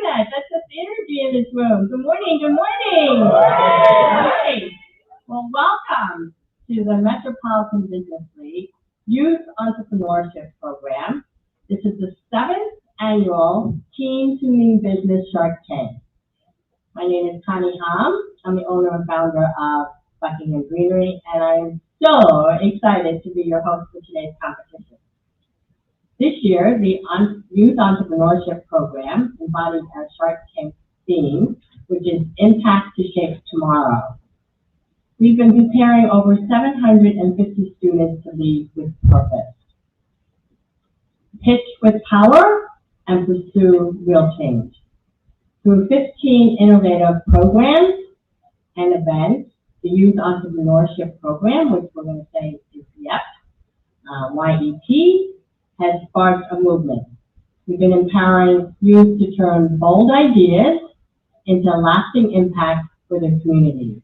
at that. That's just energy in this room. Good morning, good morning. Hi. Well, welcome to the Metropolitan Business League Youth Entrepreneurship Program. This is the 7th annual Teen Tuning Business Shark Tank. My name is Connie Hom. I'm the owner and founder of Buckingham Greenery, and I am so excited to be your host for today's competition. This year, the Youth Entrepreneurship Program embodies our Shark Tank theme, which is Impact to Shape Tomorrow. We've been preparing over 750 students to lead with purpose, pitch with power, and pursue real change. Through 15 innovative programs and events, the Youth Entrepreneurship Program, which we're going to say is YEP, has sparked a movement. We've been empowering youth to turn bold ideas into lasting impact for their communities.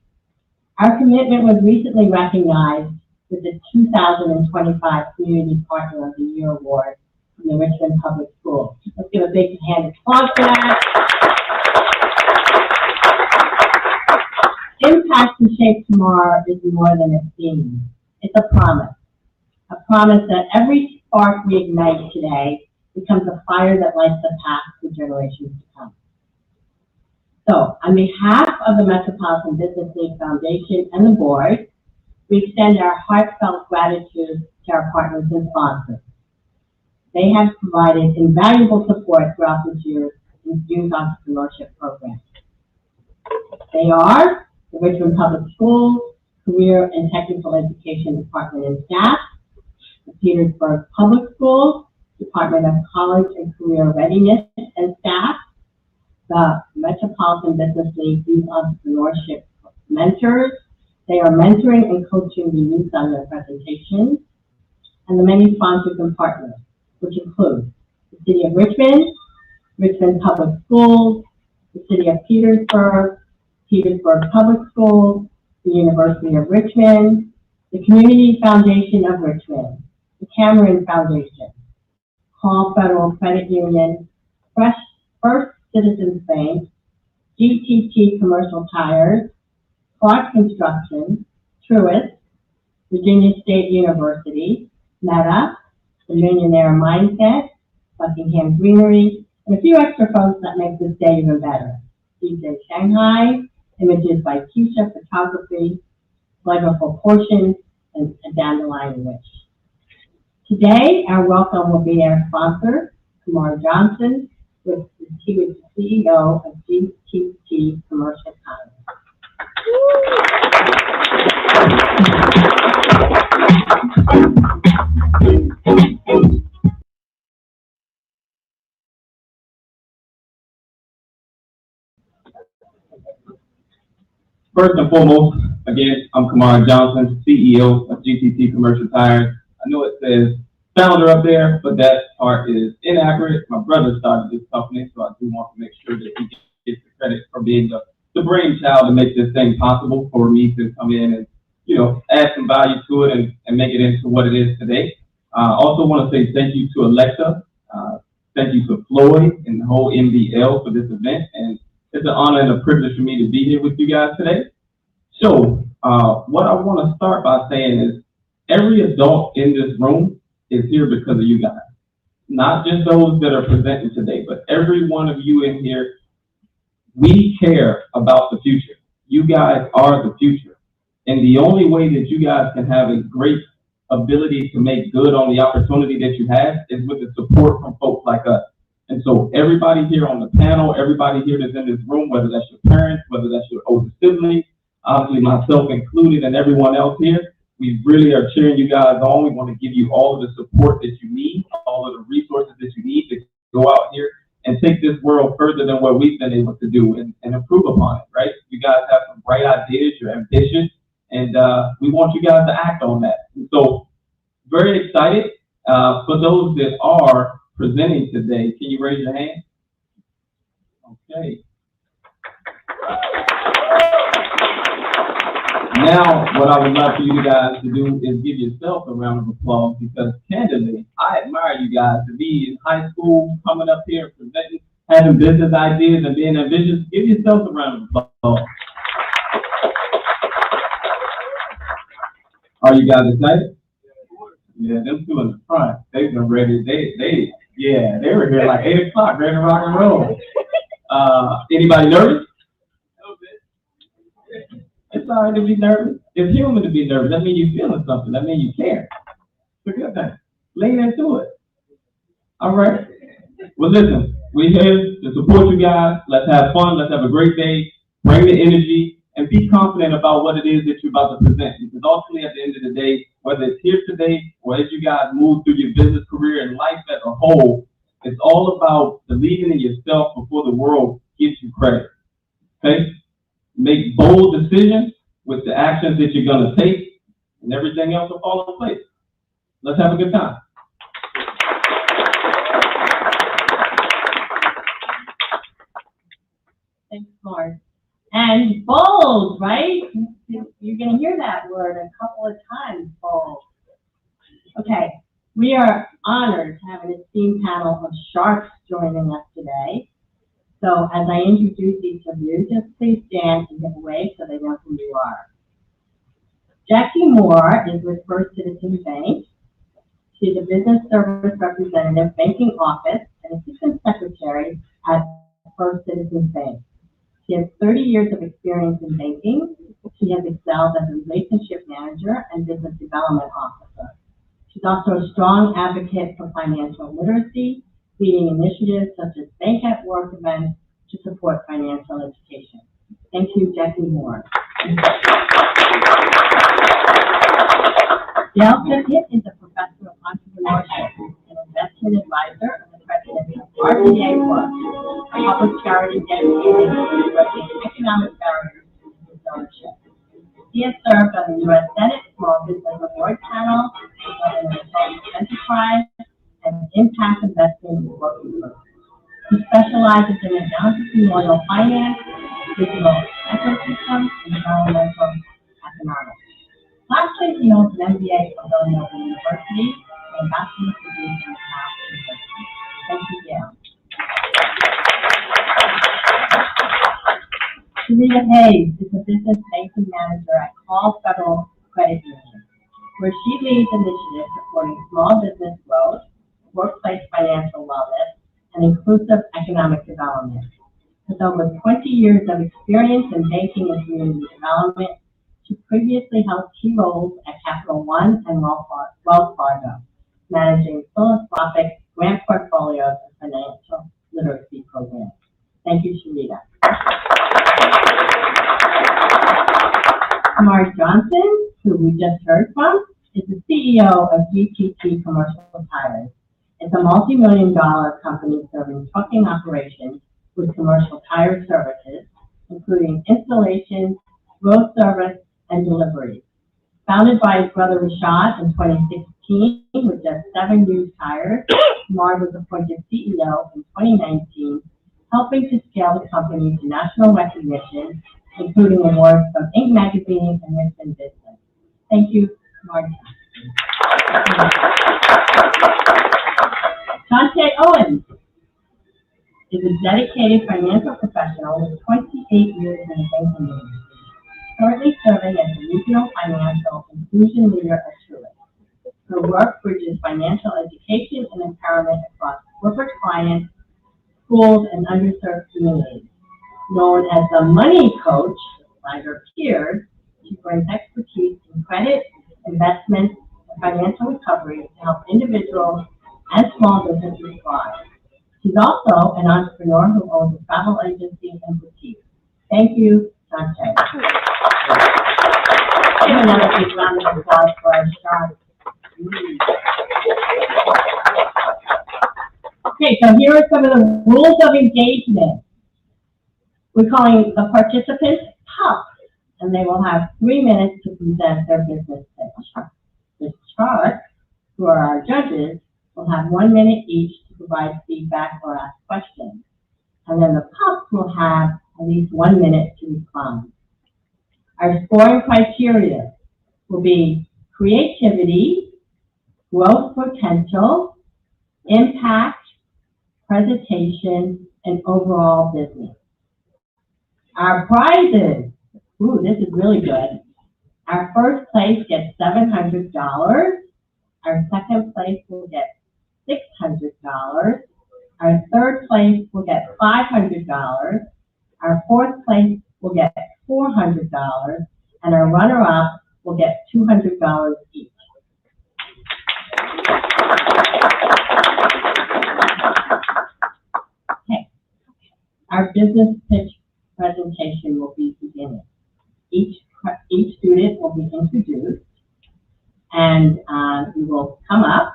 Our commitment was recently recognized with the 2025 Community Partner of the Year Award from the Richmond Public Schools. Let's give a big hand of applause for that. Impact to Shape Tomorrow is more than a theme. It's a promise that every spark we ignite today becomes a fire that lights the path for generations to come. So, on behalf of the Metropolitan Business League Foundation and the board, we extend our heartfelt gratitude to our partners and sponsors. They have provided invaluable support throughout this year's Youth Entrepreneurship Program. They are the Richmond Public Schools, Career and Technical Education Department and staff, the Petersburg Public Schools, Department of College and Career Readiness and staff, the Metropolitan Business League Youth Entrepreneurship Mentors. They are mentoring and coaching the youth on their presentations, and the many sponsors and partners, which include the City of Richmond, Richmond Public Schools, the City of Petersburg, Petersburg Public Schools, the University of Richmond, the Community Foundation of Richmond, the Cameron Foundation, Hall Federal Credit Union, First Citizens Bank, GTT Commercial Tires, Clark Construction, Truist, Virginia State University, Meta, the Millionaire Mindset, Buckingham Greenery, and a few extra folks that make this day even better. DJ Shanghai, Images by Keisha Photography, Flavorful Portions, and a Dandelion Wish. Today, our welcome will be our sponsor, Kumar Johnson, with he was the CEO of GTT Commercial Tires. First and foremost, again, I'm Kumar Johnson, CEO of GTT Commercial Tires. I know it says founder up there, but that part is inaccurate. My brother started this company, so I do want to make sure that he gets the credit for being the brainchild to make this thing possible for me to come in and, add some value to it and make it into what it is today. I also want to say thank you to Alexa, thank you to Floyd and the whole MBL for this event, and it's an honor and a privilege for me to be here with you guys today. So, what I want to start by saying is every adult in this room is here because of you guys. Not just those that are presenting today, but every one of you in here, we care about the future. You guys are the future. And the only way that you guys can have a great ability to make good on the opportunity that you have is with the support from folks like us. And so everybody here on the panel, everybody here that's in this room, whether that's your parents, whether that's your older siblings, obviously myself included, and everyone else here, we really are cheering you guys on. We want to give you all of the support that you need, all of the resources that you need to go out here and take this world further than what we've been able to do and improve upon it, right? You guys have some bright ideas, you're ambitious, and we want you guys to act on that. And so very excited. For those that are presenting today, can you raise your hand? Okay. Now, what I would love for you guys to do is give yourself a round of applause because, candidly, I admire you guys to be in high school, coming up here and presenting. having business ideas and being ambitious, give yourself a round of applause. Are you guys excited? Yeah, them two in the front, they've been ready. They were here like 8 o'clock, ready to rock and roll. Anybody nervous? It's all right to be nervous. It's human to be nervous. That means you're feeling something. That means you care. It's a good thing. Lean into it. All right. Well, listen, we're here to support you guys. Let's have fun. Let's have a great day. Bring the energy and be confident about what it is that you're about to present. Because ultimately, at the end of the day, whether it's here today or as you guys move through your business career and life as a whole, it's all about believing in yourself before the world gives you credit. Okay? Make bold decisions with the actions that you're going to take, and everything else will fall in place. Let's have a good time. Thanks, Mark. And bold, right? You're going to hear that word a couple of times, bold. Okay, we are honored to have an esteemed panel of sharks joining us today. So as I introduce each of you, just please stand and give a wave so they know who you are. Jackie Moore is with First Citizens Bank. She's a business service representative, banking office, and assistant secretary at First Citizens Bank. She has 30 years of experience in banking. She has excelled as a relationship manager and business development officer. She's also a strong advocate for financial literacy, leading initiatives such as Bank at Work events to support financial education. Thank you, Jackie Moore. Dale Pickett is a professor of entrepreneurship and investment advisor and the president of RPA Plus, a public charity dedicated to addressing economic barriers to business ownership. He has served on the U.S. Senate Small Business Award Panel, the Enterprise, and Impact Investing Working Group. He specializes in entrepreneurial finance, digital ecosystems, and environmental economics. Lastly, he holds an MBA from Villanova University and a bachelor's degree from Cal University. Thank you, Gail. Sharita Hayes is a business banking manager at Call Federal Credit Union, where she leads initiatives supporting small business growth, workplace financial wellness, and inclusive economic development. With over 20 years of experience in banking and community development, she previously held key roles at Capital One and Wells Fargo, managing philanthropic grant portfolios and financial literacy programs. Thank you, Sharita. Mark Johnson, who we just heard from, is the CEO of GTT Commercial Tires. It's a multi-million-dollar company serving trucking operations with commercial tire services, including installation, road service, and delivery. Founded by his brother Rashad in 2016 with just 7 used tires, Mark was appointed CEO in 2019, helping to scale the company to national recognition, including awards from Inc. magazine and Richmond Business. Thank you, Mark. Dante Owens is a dedicated financial professional with 28 years in the banking industry, currently serving as the regional financial inclusion leader at Truist. Her work bridges financial education and empowerment across corporate clients, schools, and underserved communities. Known as the money coach by her peers, she brings expertise in credit, investments, and financial recovery to help individuals and small businesses thrive. She's also an entrepreneur who owns a travel agency and boutique. Thank you, Dante. Give another big round of applause for our sharks. Okay, so here are some of the rules of engagement. We're calling the participants PUPs, and they will have 3 minutes to present their business pitch. The sharks, who are our judges, will have 1 minute each to provide feedback or ask questions. And then the PUPs will have at least 1 minute to respond. Our scoring criteria will be creativity, growth potential, impact, presentation, and overall business. Our prizes, ooh, this is really good. Our first place gets $700. Our second place will get $600. Our third place will get $500. Our fourth place will get $400. And our runner-up will get $200 each. Okay. Our business pitch presentation will be beginning. Each student will be introduced, and you will come up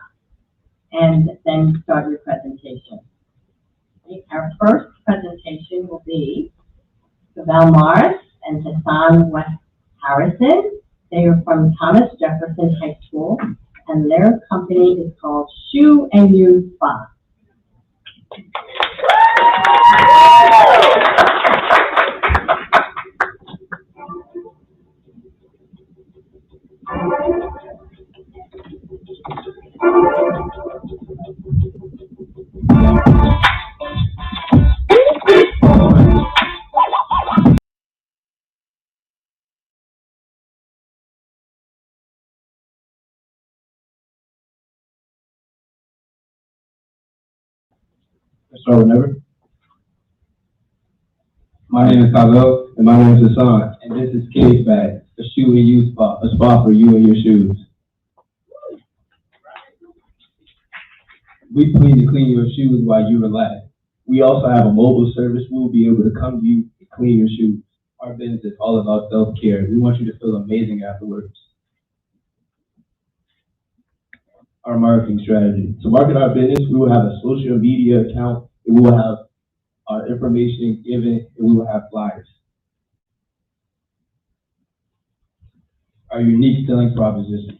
and then start your presentation. Okay. Our first presentation will be Val Morris and Hassan West Harrison. They are from Thomas Jefferson High School, and their company is called Shoe and You Spa. So whenever. My name is Pavel, and my name is Hassan, and this is Kids Bag, a shoe and you spot, a spot for you and your shoes. We plan to clean your shoes while you relax. We also have a mobile service. We will be able to come to you and clean your shoes. Our business is all about self-care. We want you to feel amazing afterwards. Our marketing strategy. To market our business, we will have a social media account, and we will have our information given, and we will have flyers. Our unique selling proposition.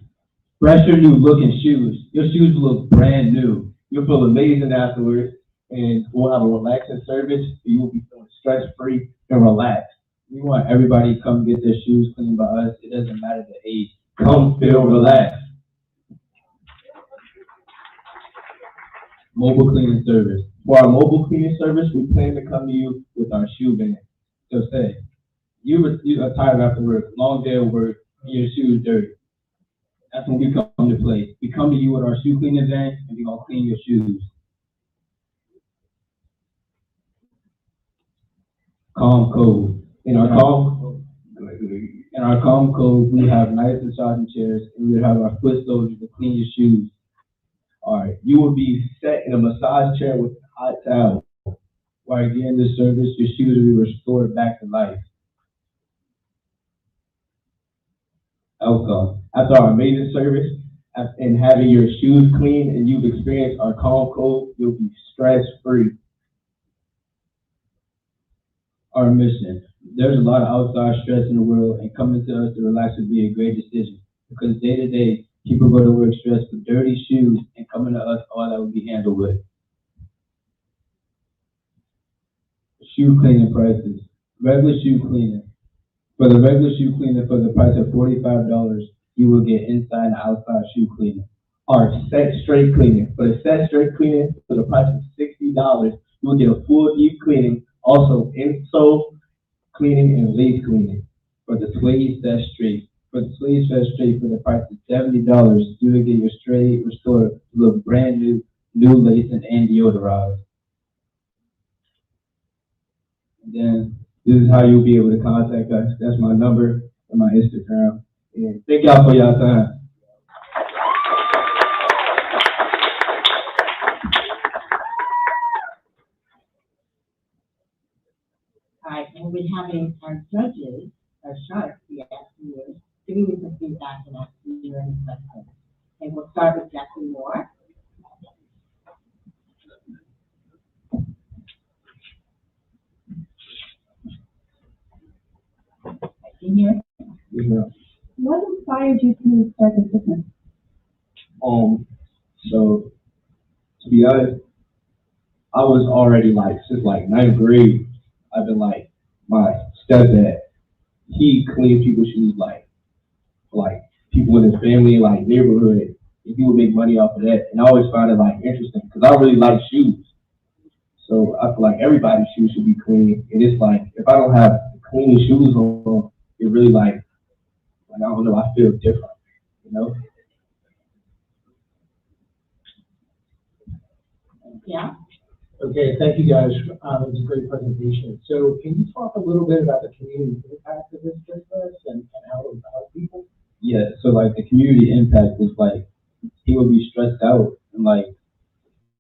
Fresh or new looking shoes. Your shoes will look brand new. You'll feel amazing afterwards, and we'll have a relaxing service. You will be feeling stress-free and relaxed. We want everybody to come get their shoes cleaned by us. It doesn't matter the age. Come feel relaxed. Mobile cleaning service. For our mobile cleaning service, we plan to come to you with our shoe van. So say, you are tired after work, long day of work, and your shoes dirty. That's when we come to play. We come to you with our shoe cleaning van, and we're gonna clean your shoes. Calm Code. In our Calm Code, we have nice massaging chairs, and we have our foot soldiers to clean your shoes. All right, you will be set in a massage chair with a hot towel. While you're getting this service, your shoes will be restored back to life. Outcome. After our amazing service and having your shoes clean and you've experienced our Calm Code, you'll be stress-free. Our mission. There's a lot of outside stress in the world, and coming to us to relax would be a great decision, because day to day, people go to work stressed with dirty shoes, and coming to us, all that would be handled with. Shoe cleaning prices. Regular shoe cleaning. For the regular shoe cleaning, for the price of $45, you will get inside and outside shoe cleaning. Our set straight cleaning. For the set straight cleaning, for the price of $60, you will get a full deep cleaning, also insole cleaning and lace cleaning. For the suede set straight. For the suede set straight, for the price of $70, you will get your straight restored to look brand new, new lace and deodorized. And then this is how you'll be able to contact us. That's my number and my Instagram. And thank y'all for y'all time. All right, we'll be having our judges, our sharks, be asking you, giving you some feedback and asking you any questions. And we'll start with Jackie Moore. Here. Yeah. What inspired you to start this business? So to be honest, I was already since ninth grade, I've been my stepdad, he cleaned people's shoes like people in his family, neighborhood, and he would make money off of that. And I always found it interesting because I really like shoes. So I feel like everybody's shoes should be clean. And it's like, if I don't have clean shoes on, it really like I don't know, I feel different, you know? Yeah. Okay, thank you guys. It was a great presentation. So can you talk a little bit about the community impact of this business and how it will help people? Yeah, so like the community impact is like, people be stressed out and like,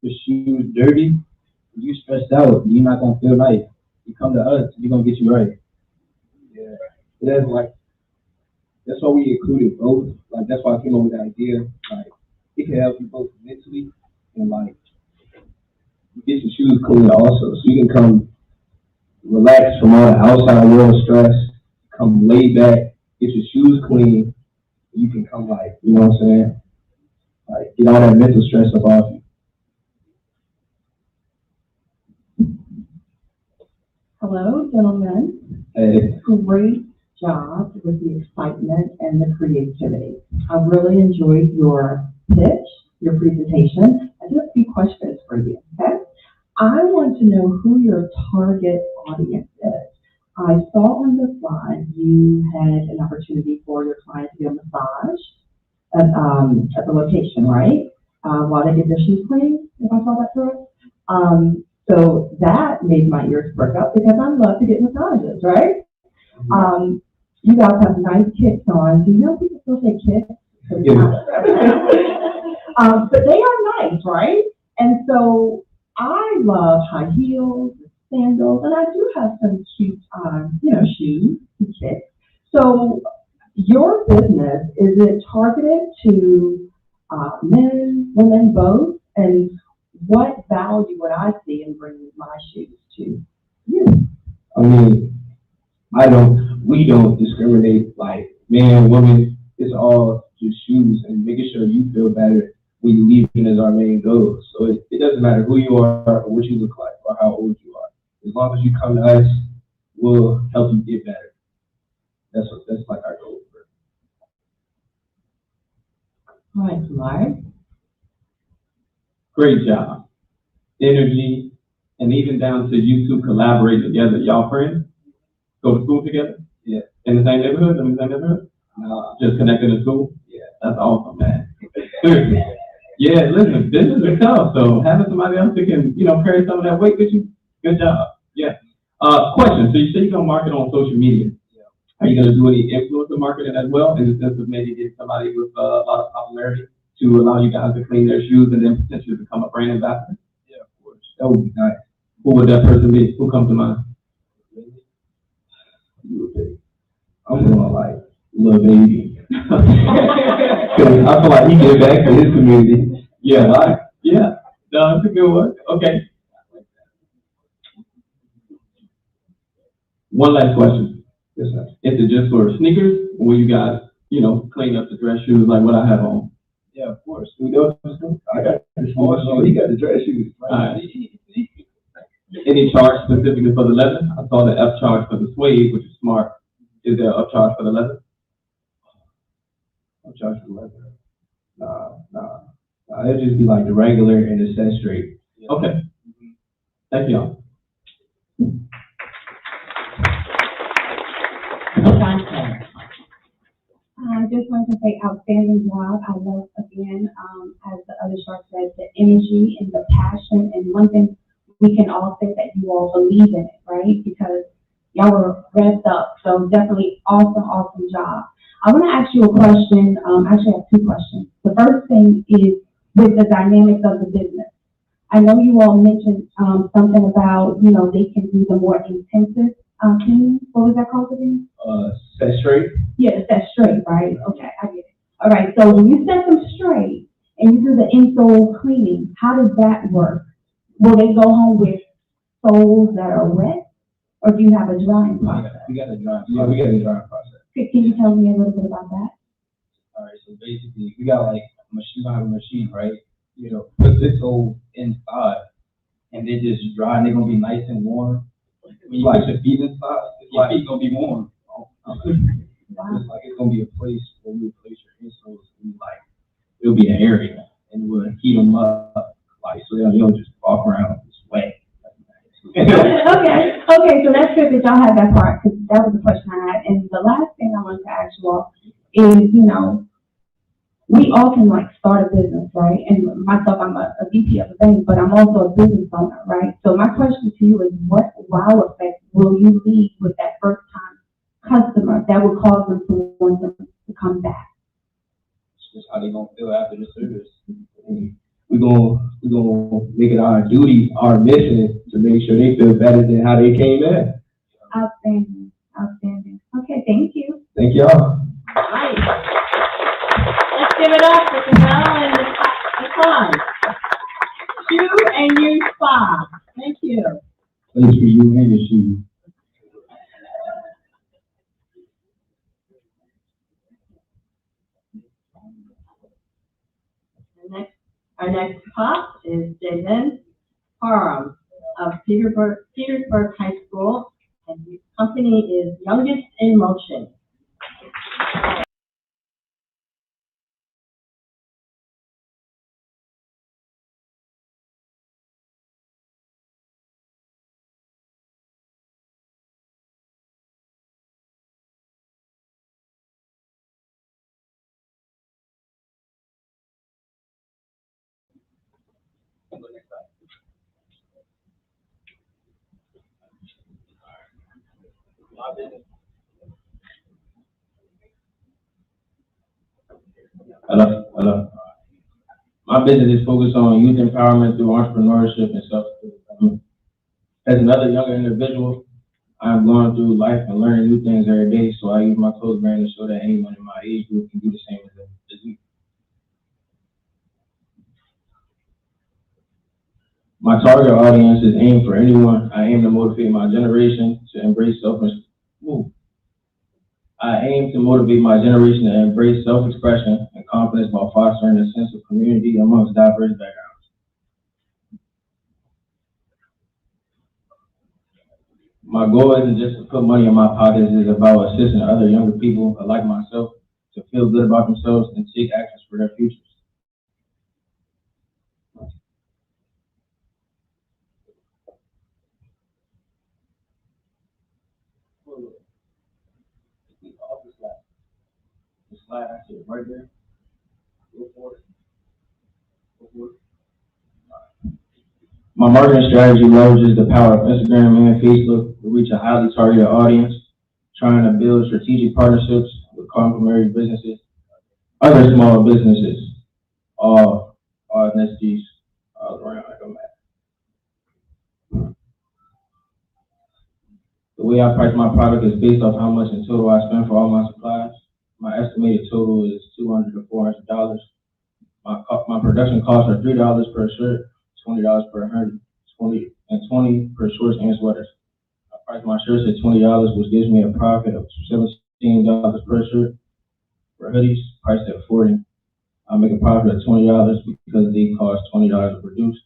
the shoes dirty, you stressed out, you're not gonna feel nice. You come to us, we're gonna get you right. Yeah, that's like, that's why we included both. Like, that's why I came up with the idea. Like, it can help you both mentally and like, get your shoes clean also, so you can come relax from all the outside world stress, come lay back, get your shoes clean, you can come like, you know what I'm saying? Like, get all that mental stress up off you. Hello, gentlemen. Hey. Great job with the excitement and the creativity. I really enjoyed your pitch, your presentation. I do have a few questions for you, okay? I want to know who your target audience is. I saw on the slide you had an opportunity for your client to get a massage at the location, right? While they get their shoes cleaned, if I saw that correct. So that made my ears perk up because I love to get massages, right? You guys have nice kicks on. Do you know people still say kicks? Yeah. But they are nice, right? And so I love high heels, sandals, and I do have some cute, shoes and kicks. So your business, is it targeted to men, women, both? And what value would I see in bringing my shoes to you? I mean, we don't discriminate like man, woman, it's all just shoes and making sure you feel better when you leave is our main goal. So it doesn't matter who you are or what you look like or how old you are. As long as you come to us, we'll help you get better. That's like our goal. All right, Mark. Great job. Energy, and even down to you two collaborate together. Y'all friends? Go to school together? Yeah. In the same neighborhood? In the same neighborhood? No. Just connected to school? Yeah. That's awesome, man. Seriously. Yeah, listen, business is tough, so having somebody else that can, carry some of that weight with you, good job. Yeah. Question. So you say you're gonna market on social media. Yeah. Are you gonna do any influencer marketing as well in the sense of maybe get somebody with a lot of popularity to allow you guys to clean their shoes and then potentially become a brand ambassador? Yeah, of course. That would be nice. Who would that person be? Who comes to mind? I'm going like Lil Baby. Because I feel like he gave back to his community. Yeah, yeah. No, that's a good one. Okay. One last question. Yes, sir. Is it just for sneakers, or will you guys, clean up the dress shoes like what I have on? Yeah, of course. I got the small shoes. He got the dress shoes. Right. All right. Any charge specifically for the leather? I saw the F charge for the suede, which is smart. Is there an upcharge for the leather? Upcharge for the leather? Nah. It'll just be like the regular and the set straight. Yeah. Okay. Thank y'all. I just want to say outstanding job. I love, again, as the other shark said, the energy and the passion. And one thing we can all say that you all believe in it, right? Because y'all were revved up. So definitely awesome job. I want to ask you a question. Actually, I have two questions. The first thing is with the dynamics of the business. I know you all mentioned something about, they can do the more intensive cleaning. What was that called again? Set straight? Yeah, set straight, right? Okay, I get it. All right, so when you set them straight and you do the insole cleaning, how does that work? Will they go home with soles that are wet, or do you have a drying process? We got a drying process. Can you tell me a little bit about that? All right, so basically, we got like a machine, right? Put this sole inside, and they just dry, and they're gonna be nice and warm. When you put your feet inside, your feet gonna be warm. Wow. It's gonna be a place where you place your insoles, and it'll be an area, and we'll heat them up, so they'll just walk around and sweat. Okay, so that's good that y'all have that part, because that was the question I had. And the last thing I wanted to ask you all is, we all can like start a business, right? And myself, I'm a VP of a bank, but I'm also a business owner, right? So my question to you is, what wow effect will you leave with that first time customer that would cause them to want them to come back? That's how they gonna feel after the service. We gonna make it our duty, our mission to make sure they feel better than how they came in. Outstanding. Okay, thank you. Thank y'all. Right. Let's give it up for Janelle and the Klein. Shoe and you spa. Thank you. Thanks for you and your shoes. Our next pop is Jaden Parham of Petersburg High School, and his company is Youngest in Motion. Hello. My business is focused on youth empowerment through entrepreneurship and self-development. As another younger individual, I'm going through life and learning new things every day, so I use my close brand to show that anyone in my age group can do the same as me. My target audience is aimed for anyone. I aim to motivate my generation to embrace self-expression and confidence while fostering a sense of community amongst diverse backgrounds. My goal isn't just to put money in my pockets, it's about assisting other younger people like myself to feel good about themselves and take actions for their futures. The slide I see right there. Go for it. My marketing strategy leverages the power of Instagram and Facebook to reach a highly targeted audience, trying to build strategic partnerships with complementary businesses, other small businesses, all ethnicities, all around like a map. The way I price my product is based off how much in total I spend for all my supplies. My estimated total is $200 to $400. My production costs are $3 per shirt, $20 per hoodie, $20 per shorts and sweaters. I price my shirts at $20, which gives me a profit of $17 per shirt. For hoodies, priced at $40. I make a profit of $20 because they cost $20 to produce.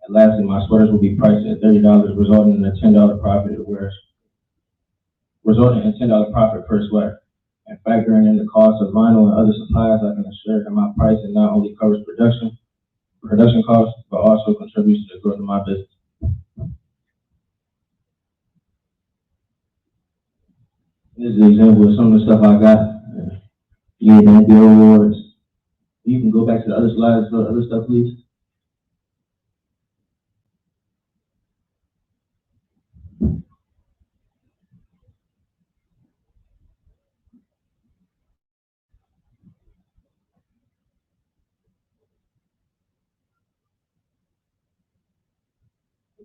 And lastly, my sweaters will be priced at $30, resulting in a $10 profit per sweater. And factoring in the cost of vinyl and other supplies, I can assure that my pricing not only covers production costs, but also contributes to the growth of my business. This is an example of some of the stuff I got. Yeah, the NBA awards. You can go back to the other slides for the other stuff, please.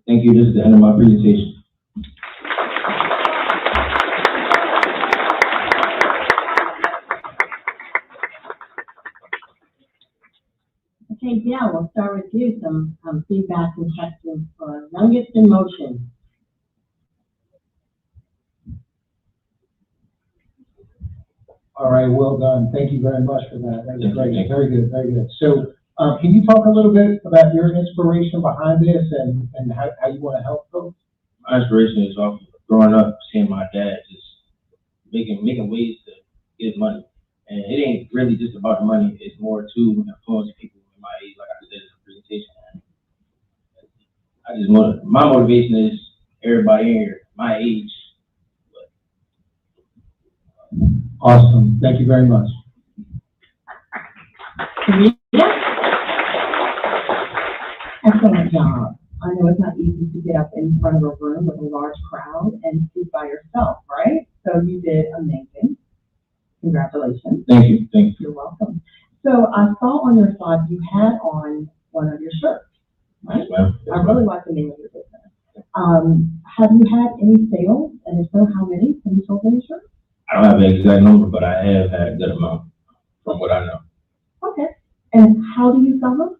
Thank you. This is the end of my presentation. Okay, Dale, we'll start with you. Some feedback and questions for Youngest in Motion. All right, well done. Thank you very much for that. That was great. Very good, very good. So, can you talk a little bit about your inspiration behind this and how you want to help folks? My inspiration is off growing up, seeing my dad just making ways to get money. And it ain't really just about the money. It's more to influence people in my age, like I said in the presentation. My motivation is everybody in here, my age. Awesome, thank you very much. Excellent job. I know it's not easy to get up in front of a room with a large crowd and speak by yourself, right? So you did amazing. Congratulations. Thank you, thank you. You're welcome. So I saw on your slide you had on one of your shirts, right? Yes, ma'am. Yes, I ma'am. really like the name of your business. Have you had any sales? And if so, how many? Have you sold any shirts? I don't have an exact number, but I have had a good amount from what I know. Okay. And how do you sell them?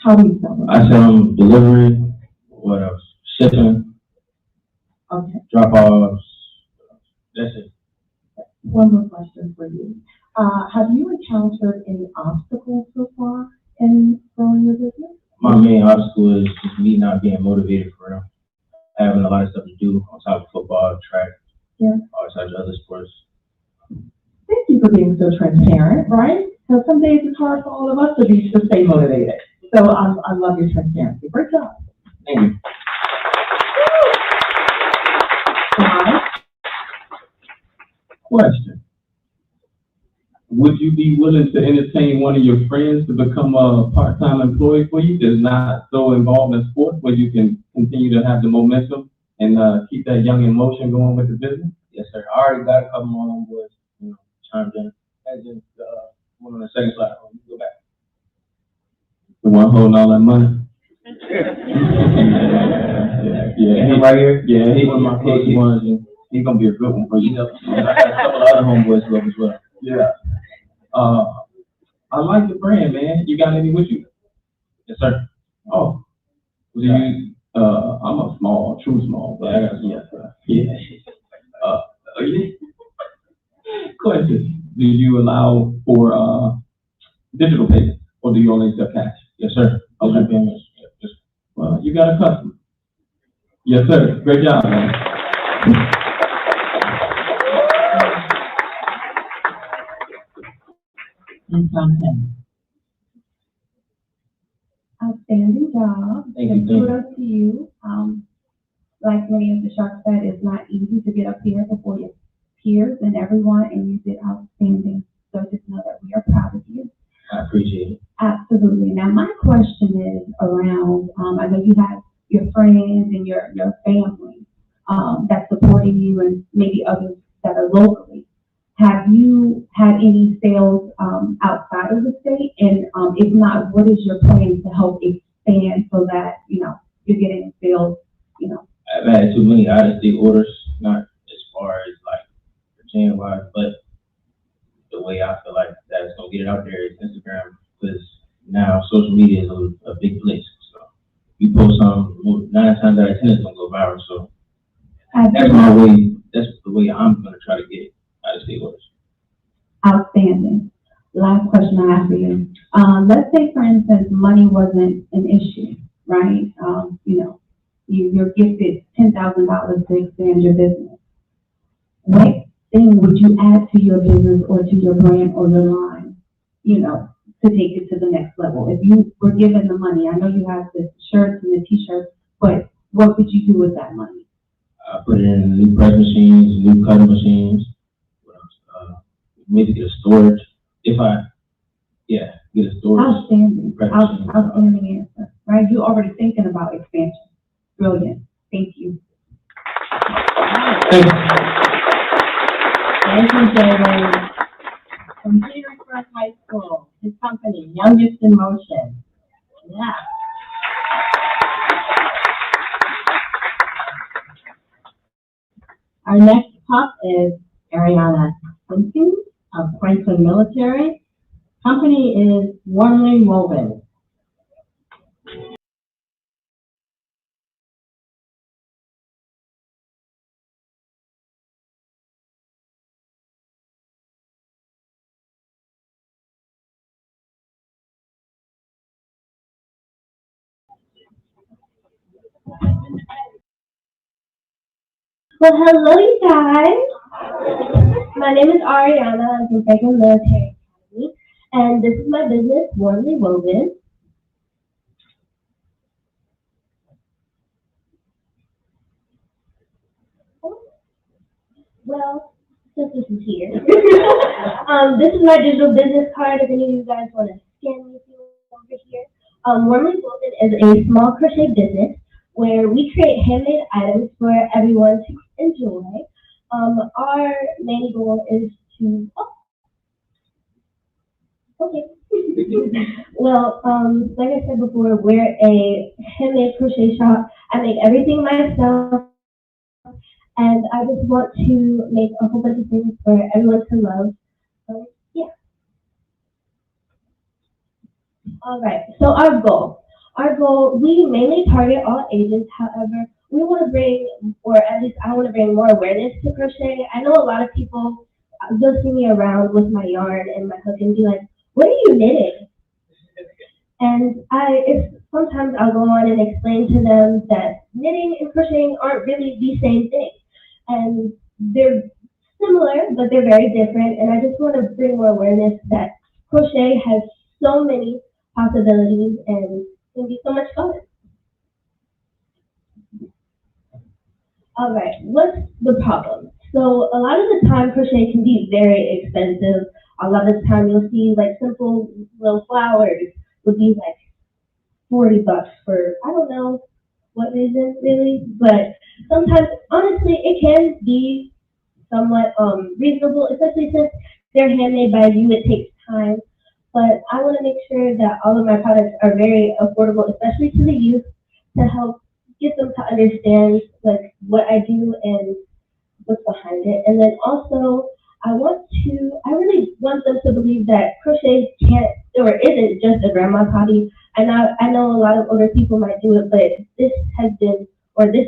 How do you sell them? I sell them delivery, what else? Shipping, Okay. drop-offs. That's it. One more question for you. Have you encountered any obstacles so far in growing your business? My main obstacle is just me not being motivated for real. Having a lot of stuff to do on top of football, track, Yeah. all such other sports. Thank you for being so transparent, right? Because some days it's hard for all of us to stay motivated. So I love your transparency. Great job. Thank you. Question. Would you be willing to entertain one of your friends to become a part-time employee for you that's not so involved in sports, where you can continue to have the momentum and keep that young emotion going with the business? Yes, sir. I already got a couple more homeboys, chimed in. As in, one on the second slide. You go back. The one holding all that money? Yeah, he right here. Yeah, He one of my closest ones, and he's gonna be a good one for you. I got a couple of other homeboys who up as well. Yeah. I like the brand, man. You got any with you? Yes, sir. Oh. Do you, I'm a small, true small, but I got, yes, sir. Yeah. Yeah. Question. Do you allow for, digital payments, or do you only accept cash? Yes, sir. Okay. Payments. Yeah, just Well, you got a customer. Yes, sir. Great job, man. And something. Outstanding job. Thank you, And thank you. kudos to you. Like many of the sharks said, it's not easy to get up here before your peers and everyone, and you did outstanding. So just know that we are proud of you. I appreciate it. Absolutely. Now, my question is around, I know you have your friends and your family, that's supporting you and maybe others that are locally. Have you had any sales, outside of the state? And, if not, what is your plan to help expand so that, you're getting sales, I've had too many out-of-state orders, not as far as like Virginia-wise, but the way I feel like that's gonna get it out there is Instagram, because now social media is a big place. So you post something, 9 times out of 10 it's gonna go viral. So that's my way. That's the way I'm gonna try to get out-of-state orders. outstanding. Last question I have for you. Let's say, for instance, money wasn't an issue, right? You're gifted $10,000 to expand your business. What thing would you add to your business or to your brand or your line, to take it to the next level? If you were given the money, I know you have the shirts and the t-shirts, but what would you do with that money? I put it in new press machines, new cutting machines. What else? Maybe get a storage. Get a storage. Outstanding, press machine. outstanding answer, right? You're already thinking about expansion. Brilliant. Thank you. Thank you. Thank you, Jalen. From Petersburg High School, his company, Youngest in Motion. Yeah. Our next pup is Ariana Simpkins of Franklin Military. Company is Warmly Woven. Well, hello, you guys. My name is Ariana. I'm from Franklin Military Academy, and this is my business, Warmly Woven. well, since this is here, this is my digital business card. If any of you guys want to scan anything over here. Warmly Woven is a small crochet business where we create handmade items for everyone to enjoy. Our main goal is to, okay. Well, like I said before, we're a handmade crochet shop. I make everything myself, and I just want to make a whole bunch of things for everyone to love. Yeah. All right. So our goal, we mainly target all ages. However, we want to bring, or at least I want to bring more awareness to crochet. I know a lot of people, they'll see me around with my yarn and my hook and be like, "What are you knitting?" And sometimes I'll go on and explain to them that knitting and crocheting aren't really the same thing. And they're similar, but they're very different. And I just want to bring more awareness that crochet has so many possibilities and can be so much fun. All right, what's the problem? So a lot of the time crochet can be very expensive. A lot of the time you'll see like simple little flowers would be like $40 for, I don't know what reason really, but sometimes honestly it can be somewhat reasonable, especially since they're handmade by you, it takes time. But I want to make sure that all of my products are very affordable, especially to the youth, to help get them to understand like what I do and what's behind it. And then also I really want them to believe that crochet can't or isn't just a grandma's hobby. And I know a lot of older people might do it, but this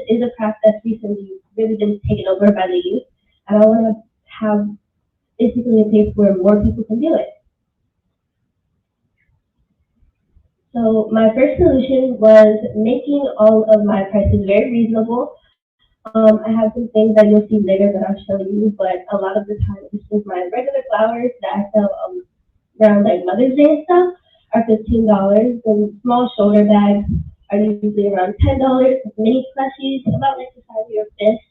is a craft that's recently really been taken over by the youth. And I want to have basically a place where more people can do it. So my first solution was making all of my prices very reasonable. I have some things that you'll see later that I'll show you, but a lot of the time it's just my regular flowers that I sell around like Mother's Day and stuff are $15, and small shoulder bags are usually around $10. Mini plushies, about like the size of your fist,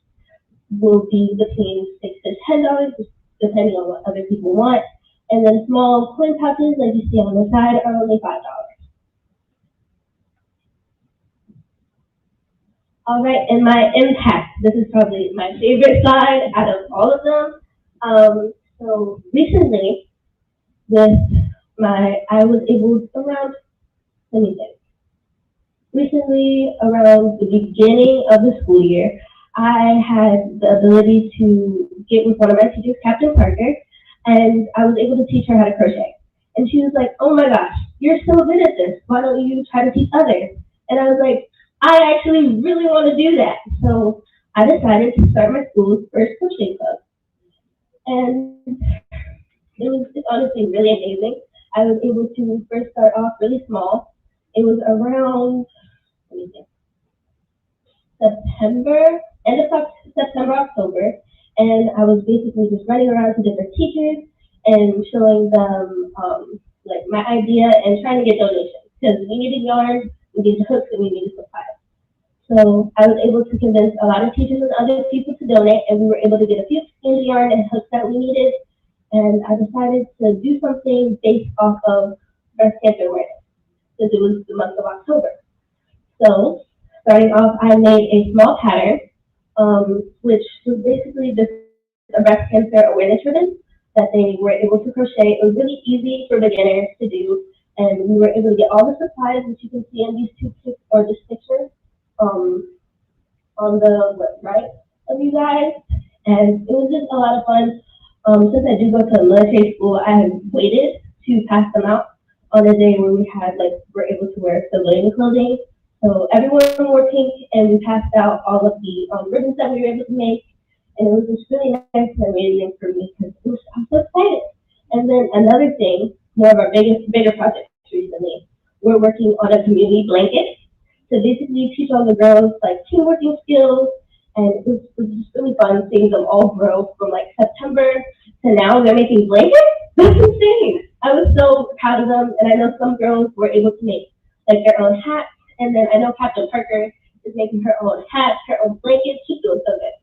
will be between $6 to $10, depending on what other people want. And then small coin pouches, like you see on the side, are only $5. All right, and my impact. This is probably my favorite slide out of all of them. So recently, I was able to Recently, around the beginning of the school year, I had the ability to get with one of my teachers, Captain Parker, and I was able to teach her how to crochet. And she was like, "Oh my gosh, you're so good at this. Why don't you try to teach others?" And I was like, I actually really want to do that. So I decided to start my school's first crochet club. And it was honestly really amazing. I was able to first start off really small. It was around, end of September, October. And I was basically just running around to different teachers and showing them like my idea and trying to get donations. Because we needed yarn, we needed hooks, and we needed supplies. So I was able to convince a lot of teachers and other people to donate, and we were able to get a few skeins of yarn and hooks that we needed. And I decided to do something based off of breast cancer awareness, since it was the month of October. So starting off, I made a small pattern, which was basically just a breast cancer awareness ribbon that they were able to crochet. It was really easy for beginners to do, and we were able to get all the supplies, which you can see in these two pictures on the right of you guys, and it was just a lot of fun. Since I do go to a military school, I have waited to pass them out on a day where we're able to wear civilian clothing. So everyone wore pink, and we passed out all of the ribbons that we were able to make, and it was just really nice and amazing for me because I was so excited. And then another thing, more of our bigger project recently, we're working on a community blanket to basically teach all the girls like teamworking skills, and it was just really fun seeing them all grow from like September to now. They're making blankets. That's insane. I was so proud of them, and I know some girls were able to make like their own hats, and then I know Captain Parker is making her own hats, her own blankets. She's doing so good.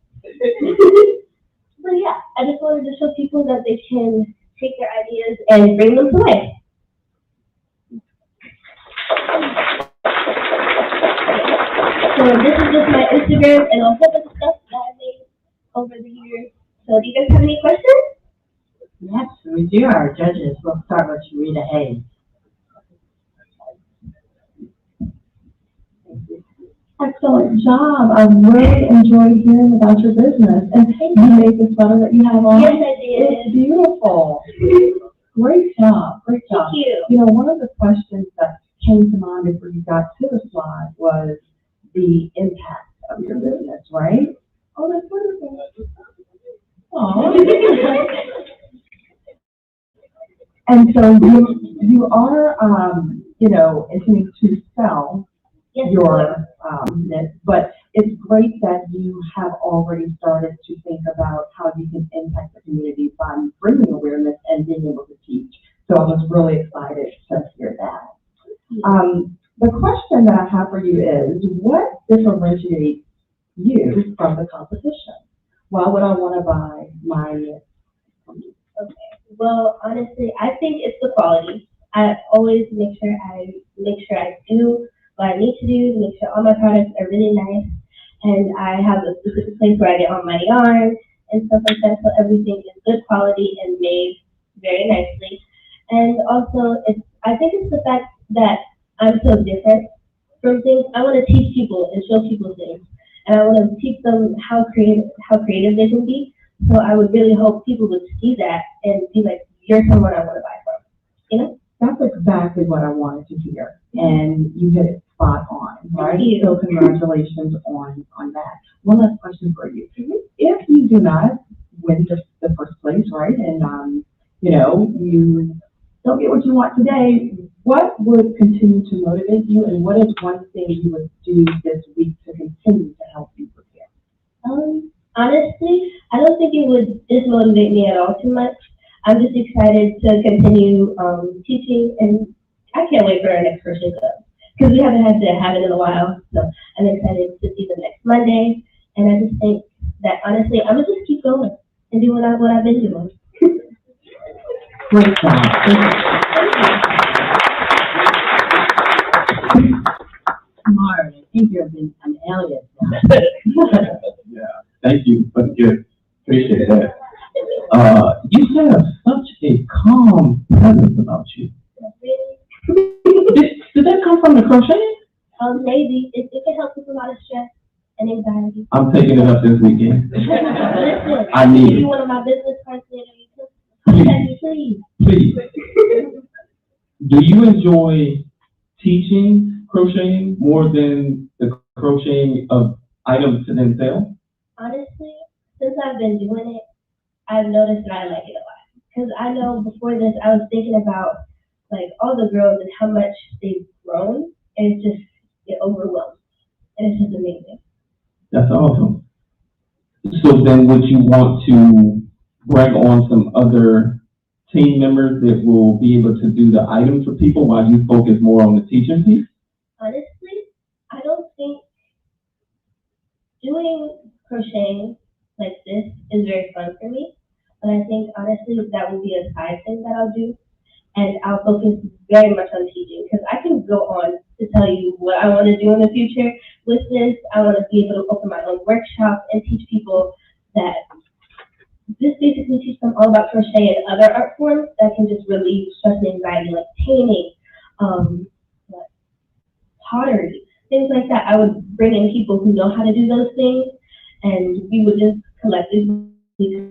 So yeah, I just wanted to show people that they can take their ideas and bring them to life. So this is just my Instagram and a whole bunch of stuff that I made over the years. So do you guys have any questions? Yes, we do. Our judges. We'll start with Sharita Hayes. Excellent job. I really enjoyed hearing about your business. And you made the sweater that you have on? Yes, I It's did. beautiful. Great job, great job. Thank you. You know, one of the questions that came to mind before you got to the slide was the impact of your business, right? Oh, that's wonderful. Aw. And so you are, you know, intending to sell Yes, your, knit, but it's great that you have already started to think about how you can impact the community by bringing awareness and being able to teach. So I was really excited to hear that. The question that I have for you is, what differentiates you from the competition? Why would I want to buy my knit from you? Okay. Well, honestly, I think it's the quality. I always make sure I do what I need to do, make sure all my products are really nice, and I have a specific place where I get all my yarn and stuff like that, so everything is good quality and made very nicely. And also, I think it's the fact that I'm so different from things. I want to teach people and show people things, and I want to teach them how creative they can be. So I would really hope people would see that and be like, you're someone I want to buy from, you know? That's exactly what I wanted to hear, and you hit it spot on, right? Thank you. So congratulations on that. One last question for you. If you do not win the first place, right, and, you know, you don't get what you want today, what would continue to motivate you, and what is one thing you would do this week to continue to help you prepare? Honestly, I don't think it would dismotivate me at all too much. I'm just excited to continue teaching, and I can't wait for our next Crochet Club because we haven't had to have it in a while. So I'm excited to see them next Monday, and I just think that honestly, I'm gonna just keep going and do what I've been doing. Great job. Smart. I think you're an alias now. Yeah, thank you for the gift. Appreciate that. You have such a calm presence about you. Really? Did that come from the crocheting? Maybe it can help with a lot of stress and anxiety. I'm taking it up this weekend. Listen, I need if it. you one of my business cards later, you can contact me, please. Please. Do you enjoy teaching crocheting more than the crocheting of items to then sell? Honestly, since I've been doing it, I've noticed that I like it a lot. Because I know before this, I was thinking about like all the girls and how much they've grown, and it overwhelms. And it's just amazing. That's awesome. So then would you want to bring on some other team members that will be able to do the items for people while you focus more on the teaching piece? Honestly, I don't think doing crocheting like this is very fun for me. But I think honestly that will be a side thing that I'll do. And I'll focus very much on teaching because I can go on to tell you what I want to do in the future with this. I want to be able to open my own workshop and teach people that just basically teach them all about crochet and other art forms that can just relieve stress and anxiety, like painting, like pottery, things like that. I would bring in people who know how to do those things, and we would just collectively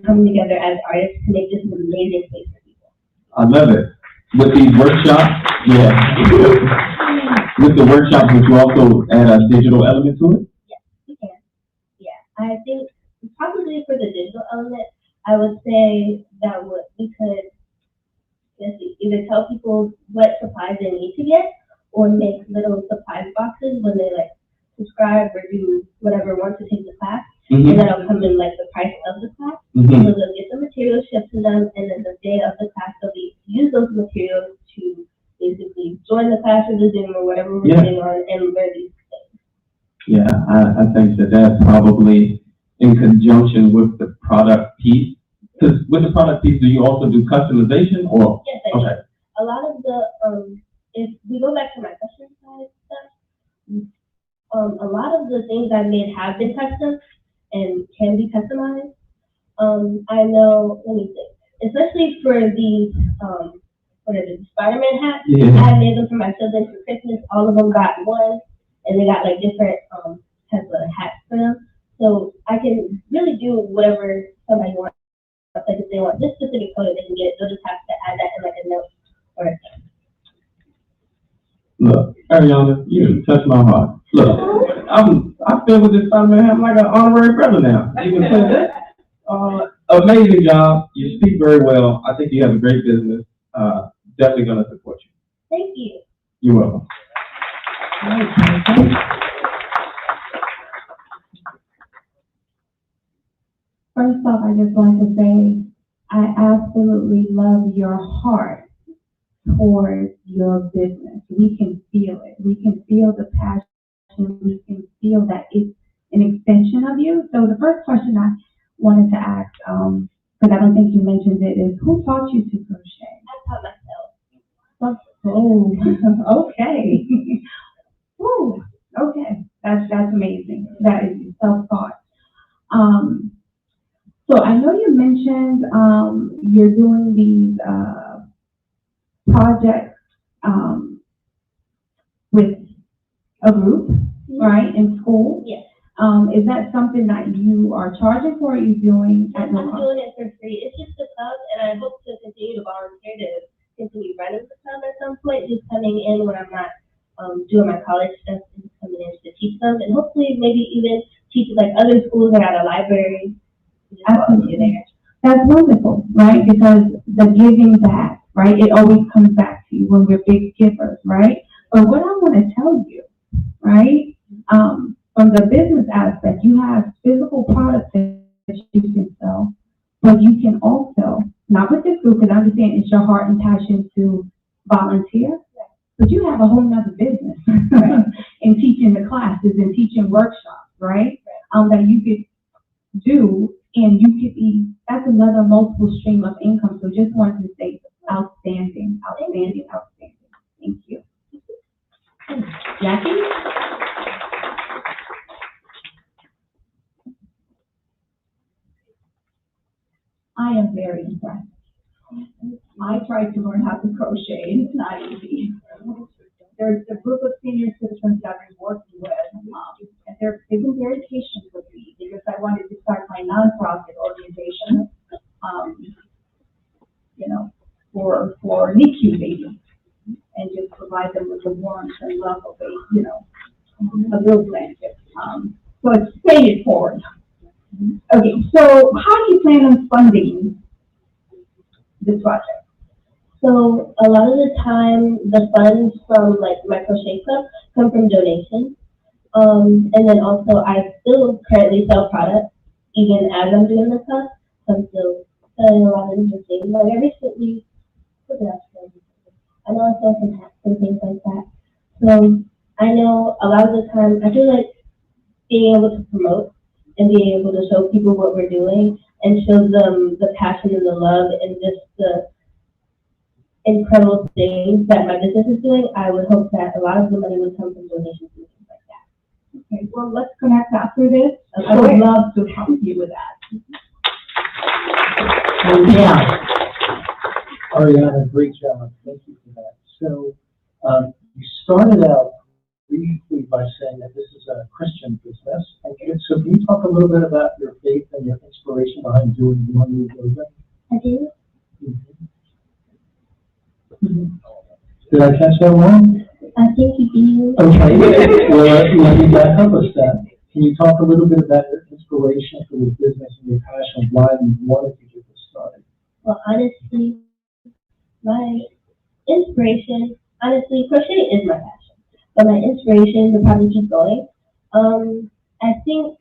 come together as artists to make this an amazing space for people. I love it. With these workshops, yeah. With the workshops, would you also add a digital element to it? Yes, we can. Yeah, I think probably for the digital element, I would say that we could either tell people what supplies they need to get, or make little supplies boxes when they like subscribe or do whatever want to take the class, and then it'll come in like the price of the class. So they'll get the materials shipped to them, and then the day of the class they'll use those materials to basically join the class or the Zoom or whatever we're putting on and learn these things. Yeah, I think that's probably in conjunction with the product piece? Because with the product piece, do you also do customization or? Yes, I do. Okay, A lot of the, if we go back to my custom side stuff, a lot of the things I made have been custom and can be customized. I know, let me think, especially for these, what are the Spider-Man hats? yeah, I made them for my children for Christmas. All of them got one, and they got like different, types of hats for them. So I can really do whatever somebody wants. Like if they want this specific color, they can get it. They'll just have to add that in like a note or a look, Ariana, you touched my heart. Look, I feel with this Spider-Man, I'm like an honorary brother now. You can say that. Amazing job. You speak very well. I think you have a great business. Definitely gonna support you. Thank you. You're welcome. First off, I just want to say, I absolutely love your heart towards your business. We can feel it. We can feel the passion. We can feel that it's an extension of you. So the first question I wanted to ask, because I don't think you mentioned it, is who taught you to crochet? I taught myself. Oh, okay. Woo, okay, that's amazing. That is self-taught. So I know you mentioned, you're doing these, projects, with a group, right, in school? Yes. Is that something that you are charging for, or are you doing at no I'm cost? doing it for free. It's just a club, and I hope to continue to volunteer to continue running the club at some point, just coming in when I'm not doing my college stuff and just coming in to teach them, and hopefully maybe even teach like other schools that got a library. Just volunteer there. That's wonderful, right? Because the giving back, right? It always comes back to you when we're big givers, right? But what I want to tell you, right? From the business aspect, you have physical products that you can sell, but you can also, not with this group, because I understand it's your heart and passion to volunteer, but you have a whole nother business in teaching the classes and teaching workshops, right? That you could do, and you could be, that's another multiple stream of income. So just wanted to say outstanding, outstanding, outstanding. Thank you. Jackie? I am very impressed. I tried to learn how to crochet, and it's not easy. There's a group of senior citizens that I've been working with, and they've been very patient with me because I wanted to start my nonprofit organization, for NICU babies, and just provide them with the warmth and love of a real blanket. So it's paying it forward. Okay, so how do you plan on funding this project? So a lot of the time, the funds from like my crochet club come from donations. And then also I still currently sell products even as I'm doing the club. So I'm still selling a lot of different things. Like I recently, what did I sell? I know I sell some hats and things like that. So I know a lot of the time I feel like being able to promote and being able to show people what we're doing and show them the passion and the love and just the incredible things that my business is doing, I would hope that a lot of the money would come from donations and things like that. Okay, well, let's connect after this. Okay. I would love to help you with that. Yeah. Ariana, great job. Thank you for that. So, you started out briefly by saying that this is a Christian business. Okay, so can you talk a little bit about your faith and your inspiration behind doing One New Movement? I do. Did I catch that wrong? I think you do. Okay, well, let me back up a step. Can you talk a little bit about your inspiration for the business and your passion, why you wanted to get this started? Well, honestly, my inspiration, crochet is my passion. But my inspiration to probably keep going, I think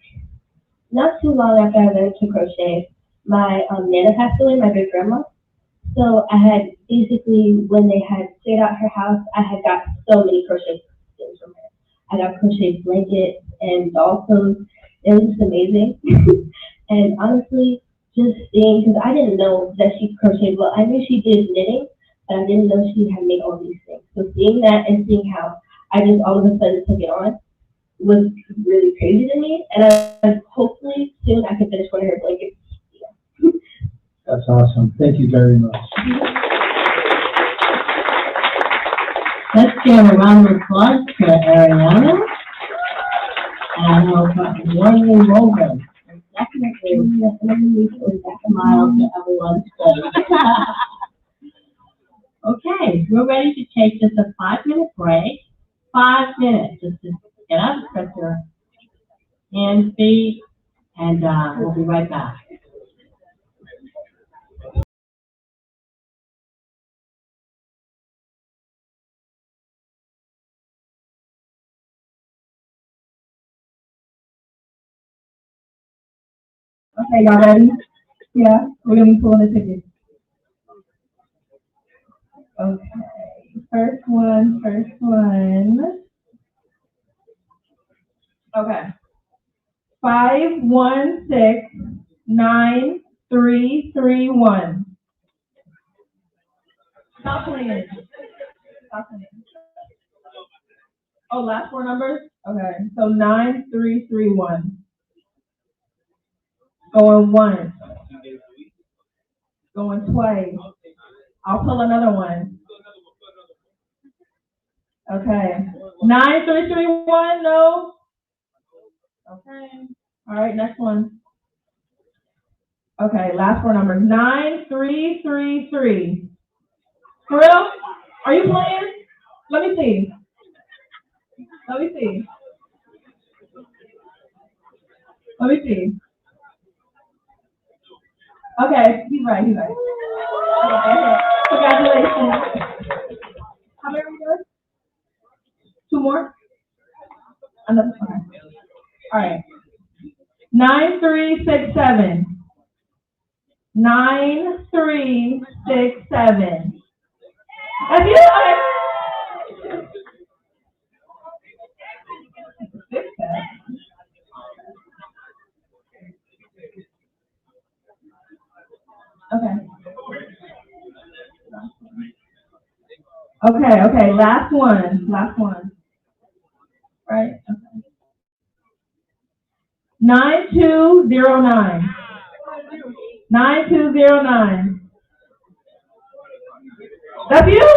not too long after I learned to crochet, my Nana passed away, my great grandma. So I had basically, when they had cleared out her house, I had got so many crochet things from her. I got crochet blankets and doll clothes, It was just amazing. And honestly, just seeing, because I didn't know that she crocheted well. I knew she did knitting, but I didn't know she had made all these things. So seeing that and seeing how I just all of a sudden took it on was really crazy to me. And hopefully soon I can finish one of her blankets. That's awesome. Thank you very much. Let's give a round of applause to Ariana. And we'll put Morgan Wogan. Definitely a smile to everyone's face. Okay, we're ready to take just a 5-minute break. 5 minutes, just to get up, stretch your hands, feet, and we'll be right back. Okay, y'all ready? Yeah, we're gonna be pulling the tickets. Okay, first one. Okay. 5169-331. Stop playing. Oh, last 4 numbers? Okay, so 9331. Going once. Going twice. I'll pull another one. Okay. 9331, no? Okay. All right, next one. Okay, last 4 numbers. 9333. For real? Are you playing? Let me see. Okay, he's right. Okay, congratulations. How many are we doing? 2 more? Another. Okay. All right. 9367. 9367. That's you? Okay. Okay, last one. Right? Okay. 9209. 9209. That's you?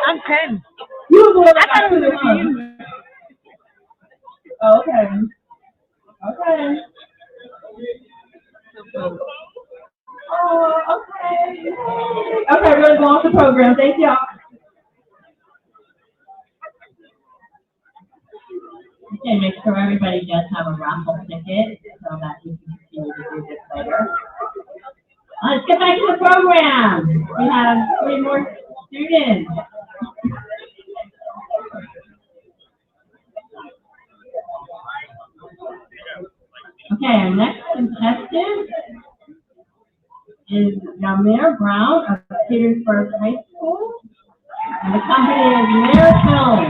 I'm 10. You were the one I that thought it was got you. Oh, okay. Oh, okay. Okay, we're gonna go off the program. Thank y'all. Okay, make sure everybody does have a raffle ticket so that you can continue to do this later. Let's get back to the program. We have 3 more students. Okay, our next contestant is Yamir Brown of Petersburg High School. And the company is Mirror Film.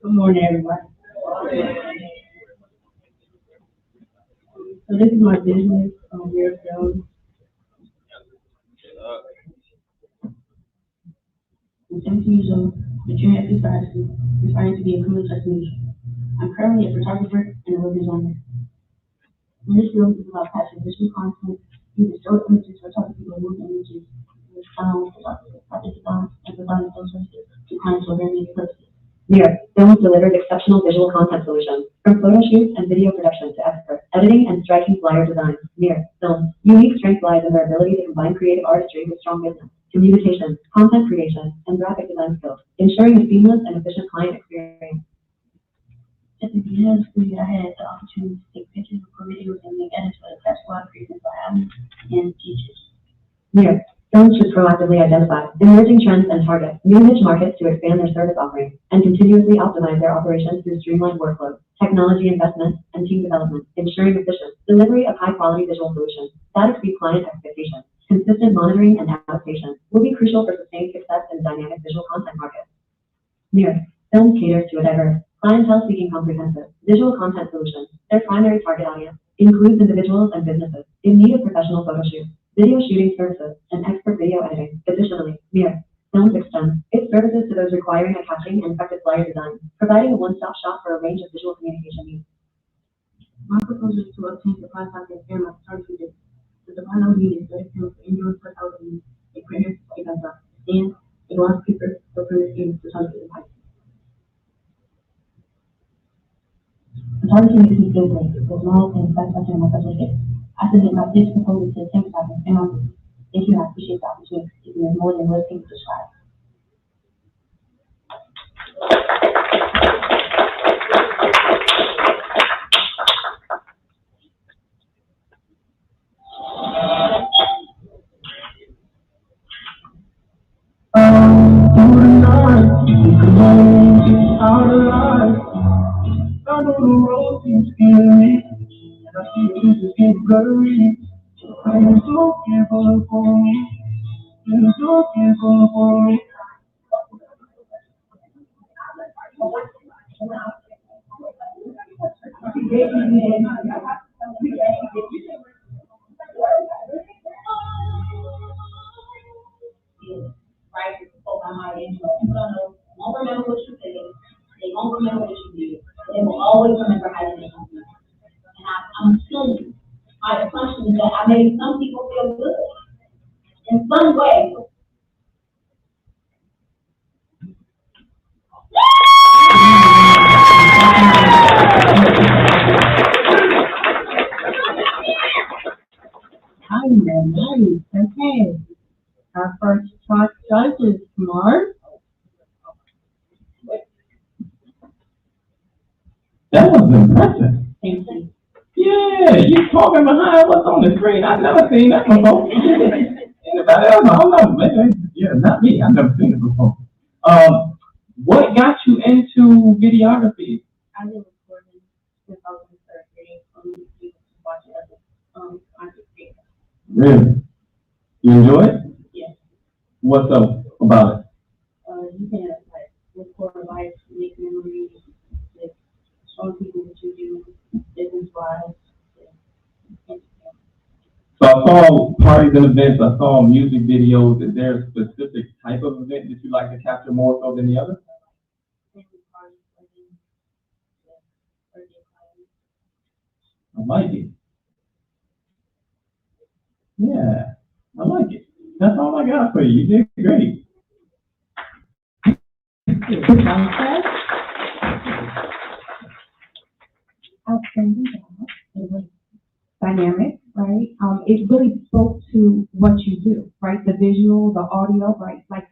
Good morning, everybody. So this is my business, Mirror Film. Confusion, the Internet Society, referring to be a criminal destination. I'm currently a photographer and a web designer. In this field is about passion, visual content, using still images, photography, or moving images, with sound, project design, and providing those services to clients for various purposes. Mirror Films delivers exceptional visual content solutions, from photo shoots and video production to expert editing and striking flyer design. Mirror Films' unique strength lies in their ability to combine creative artistry with strong business, communication, content creation, and graphic design skills, ensuring a seamless and efficient client experience. At the beginning of the school year, I had the opportunity to take pictures, record videos, and make edits for the best web creators by having and teachers. Mirror Films should proactively identify emerging trends and target new niche markets to expand their service offerings and continuously optimize their operations through streamlined workflows, technology investments, and and team development, ensuring efficient delivery of high-quality visual solutions that exceed client expectations. Consistent monitoring and adaptation will be crucial for sustained success in the dynamic visual content market. Mirror, films cater to a diverse clientele seeking comprehensive visual content solutions. Their primary target audience includes individuals and businesses in need of professional photo shoots, video shooting services, and expert video editing. Additionally, Mirror Films extends its services to those requiring a catching and effective flyer design, providing a one-stop shop for a range of visual communication needs. My proposal is to obtain the contact and firm of targeted. The final need is better films for indoor for elderly, a printer, a data, and a glass paper for printer students to target the pipe. The targeting is still great, with small and special and multiple. I submit my pitch proposal to the Tim Staffing and office. Thank you, and I appreciate the opportunity. It is more than listening to describe. I know the road seems scary, and I see it just getting blurry. I am so careful for me, you're so careful for me. Right, people behind it, people don't know, won't remember what you said, they won't remember what you did, but they will always remember how you made them feel. And I'm telling you, my assumption is that I made some people feel good in some way. Nice, okay. Our first talk judge is Mark. That was impressive. Thank you. Yeah, you talking behind what's on the screen. I've never seen that before. Anybody else? I don't know, man. Yeah, not me. I've never seen it before. What got you into videography? I've been recording since I was in third grade, you watch it content creator. Really? You enjoy it? Yes. What's up about it? You can like record life, make memories, like show people what you do, business wise. So I saw parties and events, I saw music videos. Is there a specific type of event that you like to capture more so than the other? I like it. Yeah, I like it. That's all I got for you. You did great. Outstanding job. It was dynamic, right? It really spoke to what you do, right? The visual, the audio, right? Like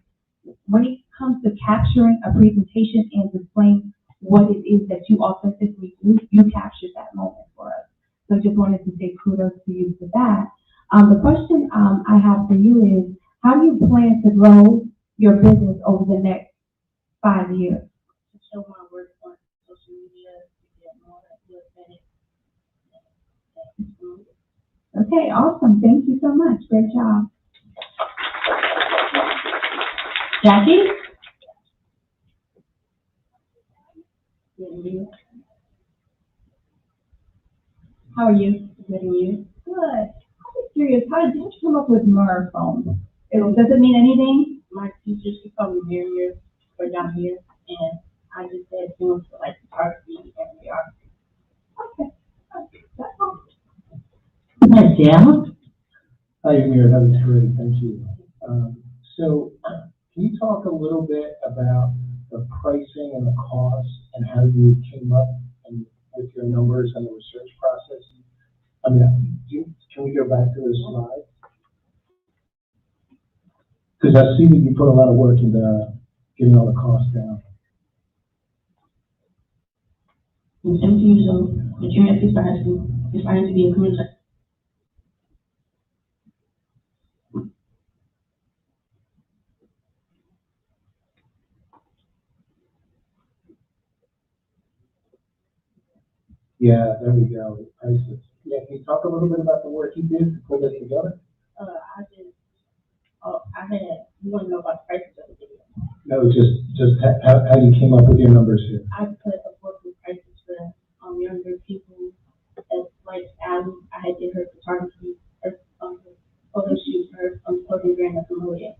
when it comes to capturing a presentation and displaying what it is that you authentically do, you captured that moment for us. So just wanted to say kudos to you for that. The question I have for you is, how do you plan to grow your business over the next 5 years? To show my work on social media, to get more authentic. Okay, awesome. Thank you so much. Great job. Jackie? How are you? Good, and you? Good. I'm just curious, how did you come up with Murr phone? Does it mean anything? My teachers, she called me Marier for down here, and I just said doing for like photography and videography. Okay. That's all. Hi, Dale. Hi, Amir, that was great, thank you. So, can you talk a little bit about the pricing and the cost and how you came up and with your numbers and the research process? I mean, can we go back to the slide? Because I see that you put a lot of work into getting all the costs down. In 17 years old, the junior at Pittsburgh High School, aspiring to be a career tech. Yeah, there we go. ISIS. Yeah, can you talk a little bit about the work you did to put this together? You want to know about the prices of the video? No, just how you came up with your numbers here. I put affordable prices for, younger people, as like, I had did her photography, her, photo shoot, her, clothing brand of Cambodia.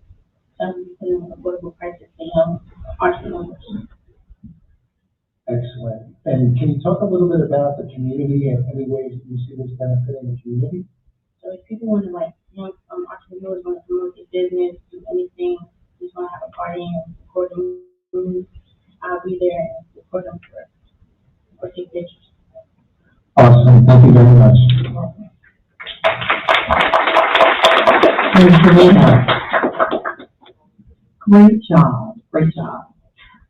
So I'm putting affordable prices for, entrepreneurs. Excellent. And can you talk a little bit about the community and any ways that you see this benefiting the community? So if people want to like, entrepreneurs want to promote their business, do anything, just want to have a party and support them, I'll be there and support them for take pictures. Awesome. Thank you very much. Ms. Serena, great job, great job.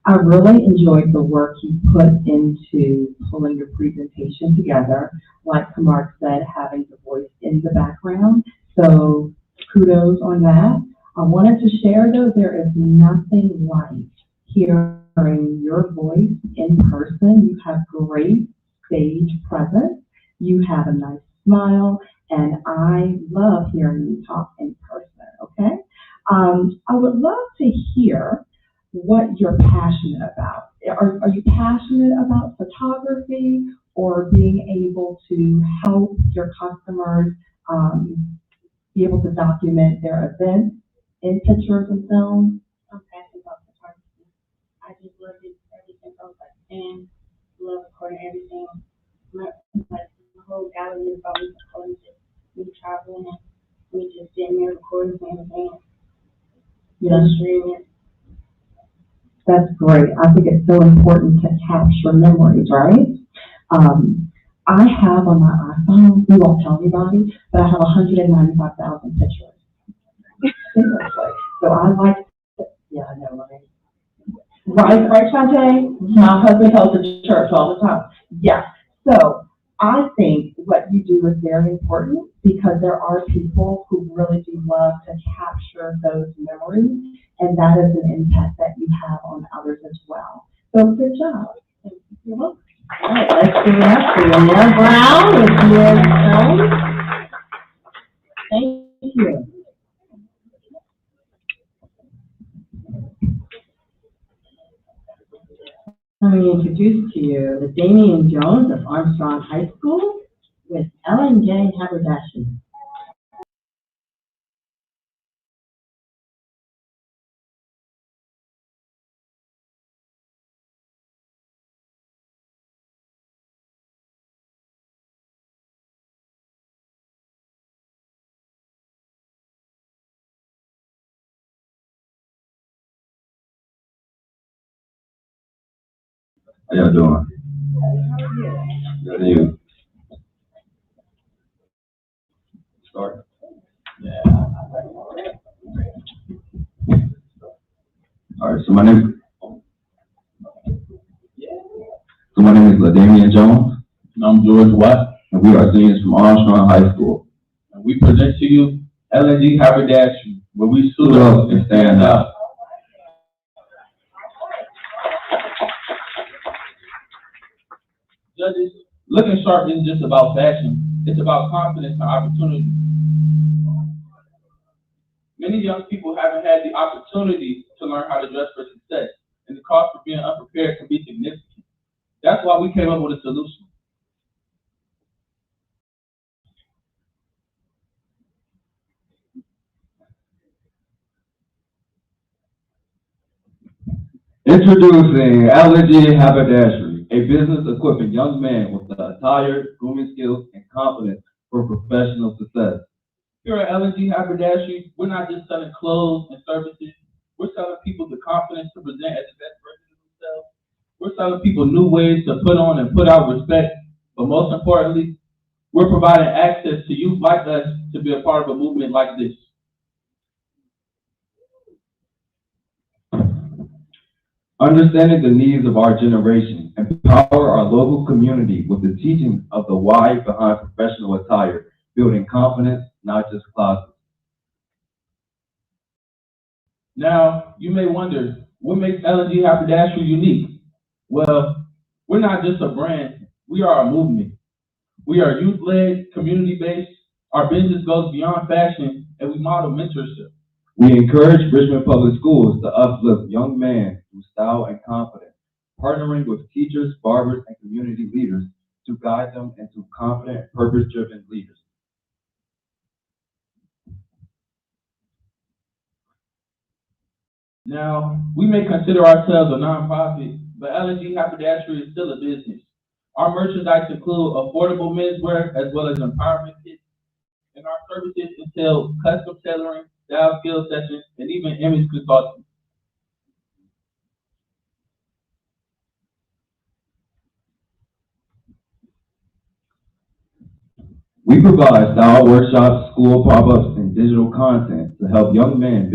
I really enjoyed the work you put into pulling your presentation together. Like Kamar said, having the voice in the background. So kudos on that. I wanted to share though, there is nothing like hearing your voice in person. You have great stage presence. You have a nice smile, and I love hearing you talk in person, okay? I would love to hear what you're passionate about. Are you passionate about photography or being able to help your customers be able to document their events in pictures and film? I'm passionate about photography. I just love it ever since I was like 10. Love recording everything. Like the whole gallery is about me recording, just me traveling and me just sitting there recording everything. Yeah. Streaming. That's great. I think it's so important to capture memories, right? I have on my iPhone, we won't tell anybody, but I have 195,000 pictures. Seriously. So I like, yeah, I know, right? Right, Shante? My husband tells the church all the time. Yeah. So I think what you do is very important because there are people who really do love to capture those memories, and that is an impact that you have on others as well. So good job. You're welcome. All right, let's give it up for Lanier Brown with your Stone. Thank you. Let me introduce to you the Damian Jones of Armstrong High School with Ellen J. Haberdashy. How y'all doing? Good, you? Start? Yeah. All right, so my name is LaDamian Jones. And I'm George Watt, And we are seniors from Armstrong High School. and we present to you LNG Haberdashery, where we Suit up and stand out. Judges, looking sharp isn't just about fashion, it's about confidence and opportunity. Many young people haven't had the opportunity to learn how to dress for success, and the cost of being unprepared can be significant. That's why we came up with a solution. Introducing LNG Haberdashery, a business equipping young men with the attire, grooming skills, and confidence for professional success. Here at LNG Haberdashery, we're not just selling clothes and services, we're selling people the confidence to present as the best version of themselves. We're selling people new ways to put on and put out respect, but most importantly, we're providing access to youth like us to be a part of a movement like this. Understanding the needs of our generation, empower our local community with the teaching of the why behind professional attire, building confidence, not just closets. Now, you may wonder, what makes LNG Haberdashery unique? Well, we're not just a brand, We are a movement. We are youth-led, community-based. Our business goes beyond fashion, and we model mentorship. We encourage Richmond Public Schools to uplift young men through style and confidence, partnering with teachers, barbers, and community leaders to guide them into confident, purpose-driven leaders. Now, we may consider ourselves a nonprofit, but L&G Haberdashery is still a business. Our merchandise include affordable menswear as well as empowerment kits, and our services entail custom tailoring, style skill sessions, and even image consulting. We provide style workshops, school pop-ups, and digital content to help young men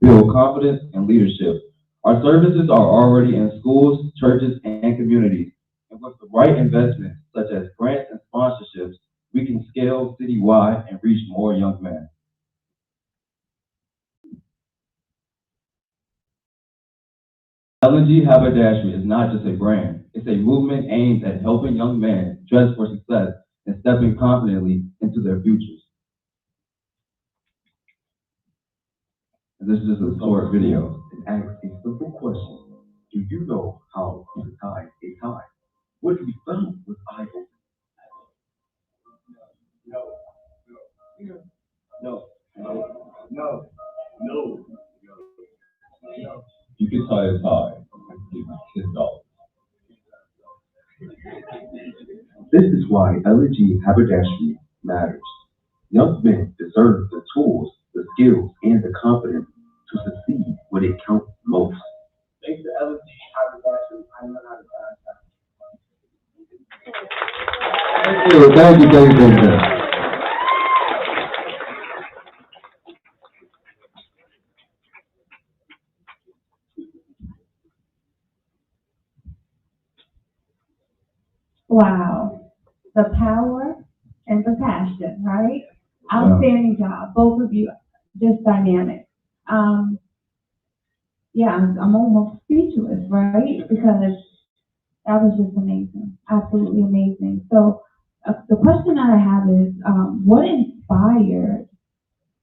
build confidence and leadership. Our services are already in schools, churches, and communities. And with the right investments, such as grants and sponsorships, we can scale citywide and reach more young men. L&G Haberdashery is not just a brand, it's a movement aimed at helping young men dress for success and stepping confidently into their futures. And this is just a short video. And ask a simple question. Do you know how to tie a tie? What we found was eye-opening. No. You can tie a tie. I can give you $10. This is why L&G Haberdashery matters. Young men deserve the tools, the skills, and the confidence to succeed when it counts most. Thanks to L&G Haberdashery, I know how to tie a tie. Thank you. Wow, the power and the passion, right? Outstanding job, both of you, just dynamic. Yeah, I'm almost speechless, right? Because that was just amazing, absolutely amazing. So the question that I have is, what inspired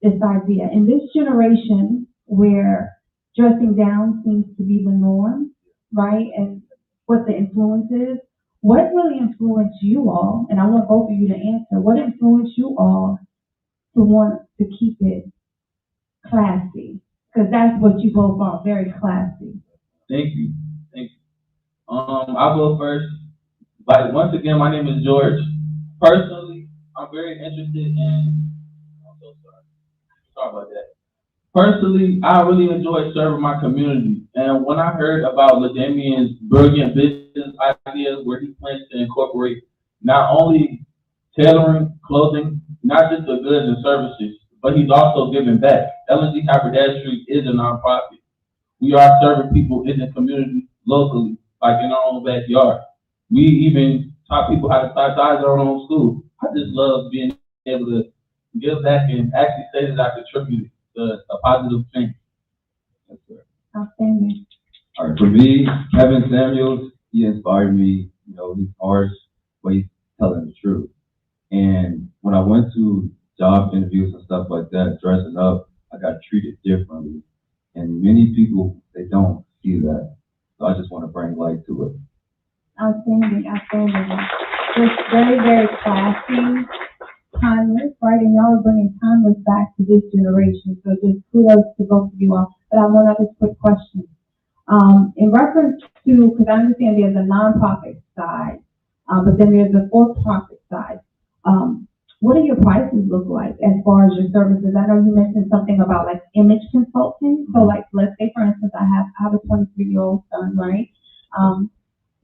this idea in this generation where dressing down seems to be the norm, right? And what the influence is? What really influenced you all, and I want both of you to answer, what influenced you all to want to keep it classy? Because that's what you both are, very classy. Thank you. I'll go first. Like, once again, my name is George. Personally, I'm very interested in, I'm so sorry about that. Personally, I really enjoy serving my community. And when I heard about LaDamian's brilliant business ideas where he plans to incorporate not only tailoring, clothing, not just the goods and services, but he's also giving back. L&G Haberdashery is a nonprofit. We are serving people in the community locally, like in our own backyard. We even taught people how to tie ties in our own school. I just love being able to give back and actually say that I contributed to a positive thing. That's right. Outstanding. All right, for me, Kevin Samuels, he inspired me. You know, he's harsh, but he's telling the truth. And when I went to job interviews and stuff like that, dressing up, I got treated differently. And many people, they don't see that. So I just want to bring light to it. Outstanding. Just very, very classy, timeless, right? And y'all are bringing timeless back to this generation. So just kudos to both of you all. But I have one other quick question. In reference to, because I understand there's a nonprofit side, but then there's a for-profit side. What do your prices look like as far as your services? I know you mentioned something about like image consulting. So like, let's say for instance, I have a 23-year-old son, right?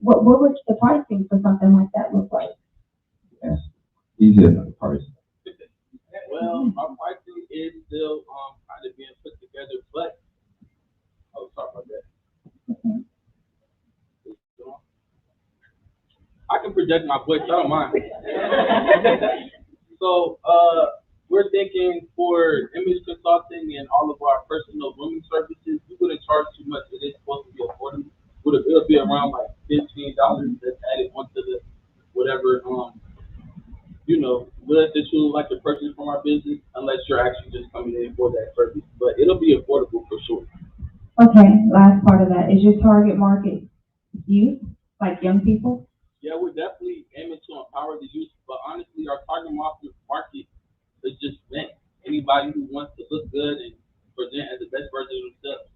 What would the pricing for something like that look like? Yes, easier than the price. Well, our pricing is still kind of being put together, but sorry about that. Okay. I can project my voice, I don't mind. So, we're thinking for image consulting and all of our personal grooming services, we wouldn't charge too much. It is supposed to be affordable. It'll be around like $15 that's added onto whatever, goods that you would like to purchase from our business, unless you're actually just coming in for that service. But it'll be affordable for sure. Okay, last part of that, is your target market youth, like young people? Yeah, we're definitely aiming to empower the youth, but honestly, our target market is just men. Anybody who wants to look good and present as the best version of themselves.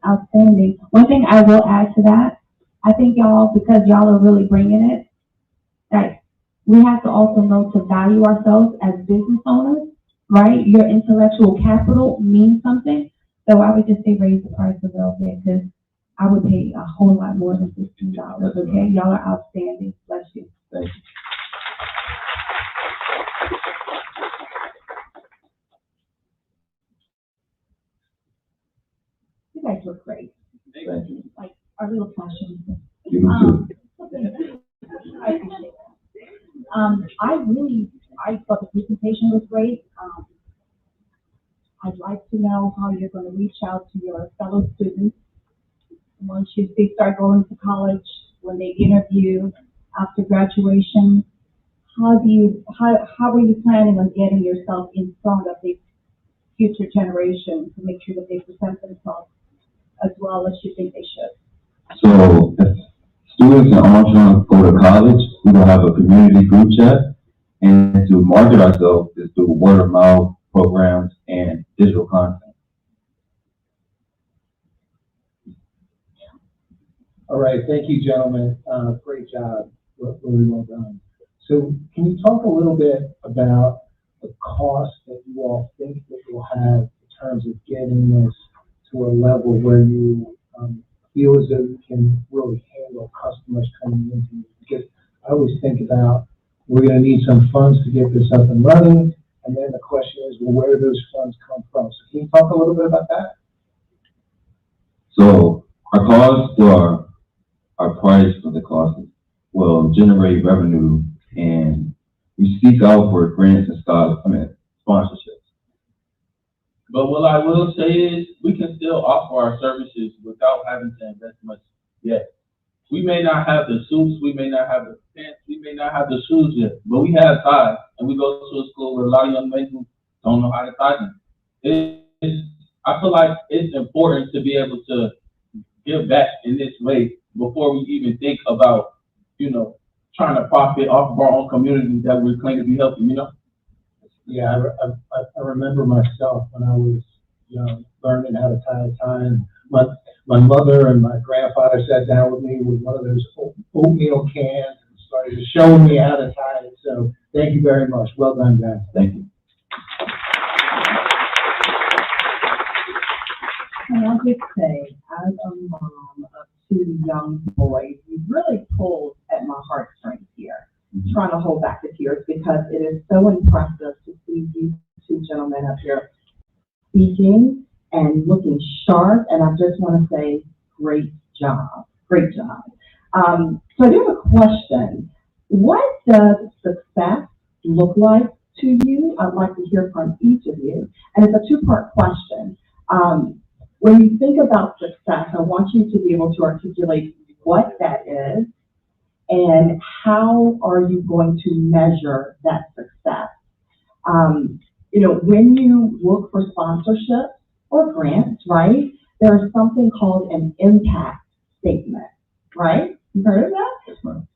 Outstanding. One thing I will add to that, I think y'all, because y'all are really bringing it, that we have to also know to value ourselves as business owners, right? Your intellectual capital means something. So I would just say raise the price a little bit, because I would pay a whole lot more than $15, okay? Y'all are outstanding. Bless you. Thank you. You guys look great. Thank you. Like our little passion. You too. I appreciate that. I thought the presentation was great. I'd like to know how you're going to reach out to your fellow students once they start going to college, when they interview after graduation. How are you planning on getting yourself in front of the future generation to make sure that they present themselves as well as you think they should? So if students in Armstrong go to college, we will have a community group chat, and to market ourselves is through word of mouth programs and digital content. All right, thank you, gentlemen. Great job, really well done. So can you talk a little bit about the cost that you all think that you'll have in terms of getting this to a level where you feel as though you can really handle customers coming into you? Because I always think about, we're going to need some funds to get this up and running, and then the question is, well, where do those funds come from? So can you talk a little bit about that? So our cost for our price for the cost will generate revenue, and we seek out for grants and sponsorships. But what I will say is, we can still offer our services without having to invest much yet. We may not have the suits, we may not have the pants, we may not have the shoes yet, but we have ties, and we go to a school with a lot of young men who don't know how to tie them. I feel like it's important to be able to give back in this way before we even think about, trying to profit off of our own community that we claim to be helping, Yeah, I remember myself when I was young, learning how to tie a tie, and my mother and my grandfather sat down with me with one of those oatmeal cans and started showing me how to tie it. So thank you very much. Well done, guys. Thank you. Can I just say, as a mom of two young boys, you really pulled at my heartstrings here, trying to hold back the tears, because it is so impressive to see you two gentlemen up here speaking and looking sharp, and I just want to say, great job, great job. So I do have a question. What does success look like to you? I'd like to hear from each of you, and it's a two-part question. When you think about success, I want you to be able to articulate what that is and how are you going to measure that success. When you look for sponsorship or grants, right, there is something called an impact statement, right? You heard of that? Yes, ma'am.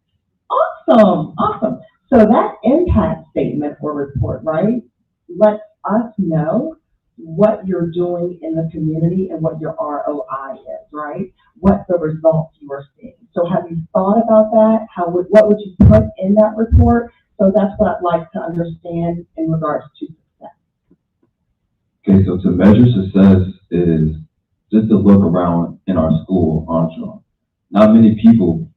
Awesome. So that impact statement or report, right, lets us know what you're doing in the community and what your ROI is, right? What the results you are seeing. So have you thought about that? What would you put in that report? So that's what I'd like to understand in regards to success. Okay, so to measure success is just to look around in our school, Armstrong. Not many people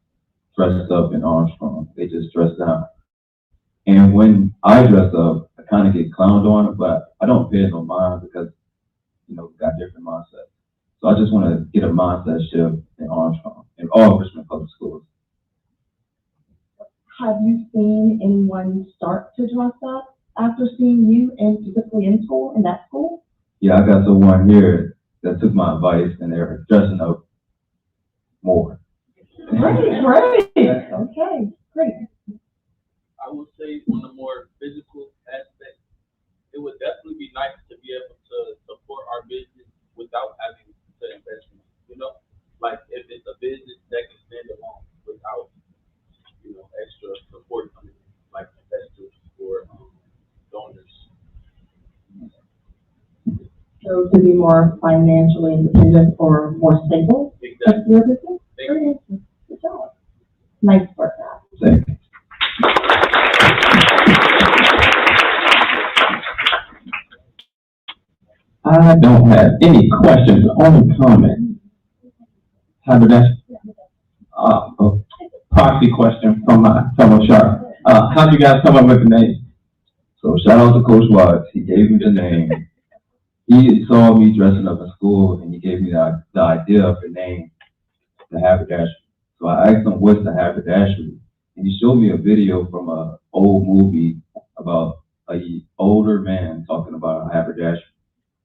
dressed up in Armstrong. They just dress down. And when I dress up, I kind of get clowned on, but I don't pay no mind because, we got different mindsets. So I just want to get a mindset shift in Armstrong, in all Richmond public schools. Have you seen anyone start to dress up after seeing you and specifically in that school? Yeah, I got someone here that took my advice and they're dressing up more. Great. Okay, great. I would say on the more physical aspect, it would definitely be nice to be able to support our business without having to invest in it, you know? Like, if it's a business that can stand alone without, extra support coming in, like investors or donors. So to be more financially independent or more stable? Exactly. Your business? Thank you. Good job. Nice work, Matt. Thank you. I don't have any questions, only comments. Haberdash, a proxy question from my fellow Sharp. How'd you guys come up with the name? So shout out to Coach Watts. He gave me the name. He saw me dressing up in school and he gave me the idea of the name, the haberdashery. So I asked him, what's the haberdashery? And he showed me a video from an old movie about an older man talking about a haberdashery.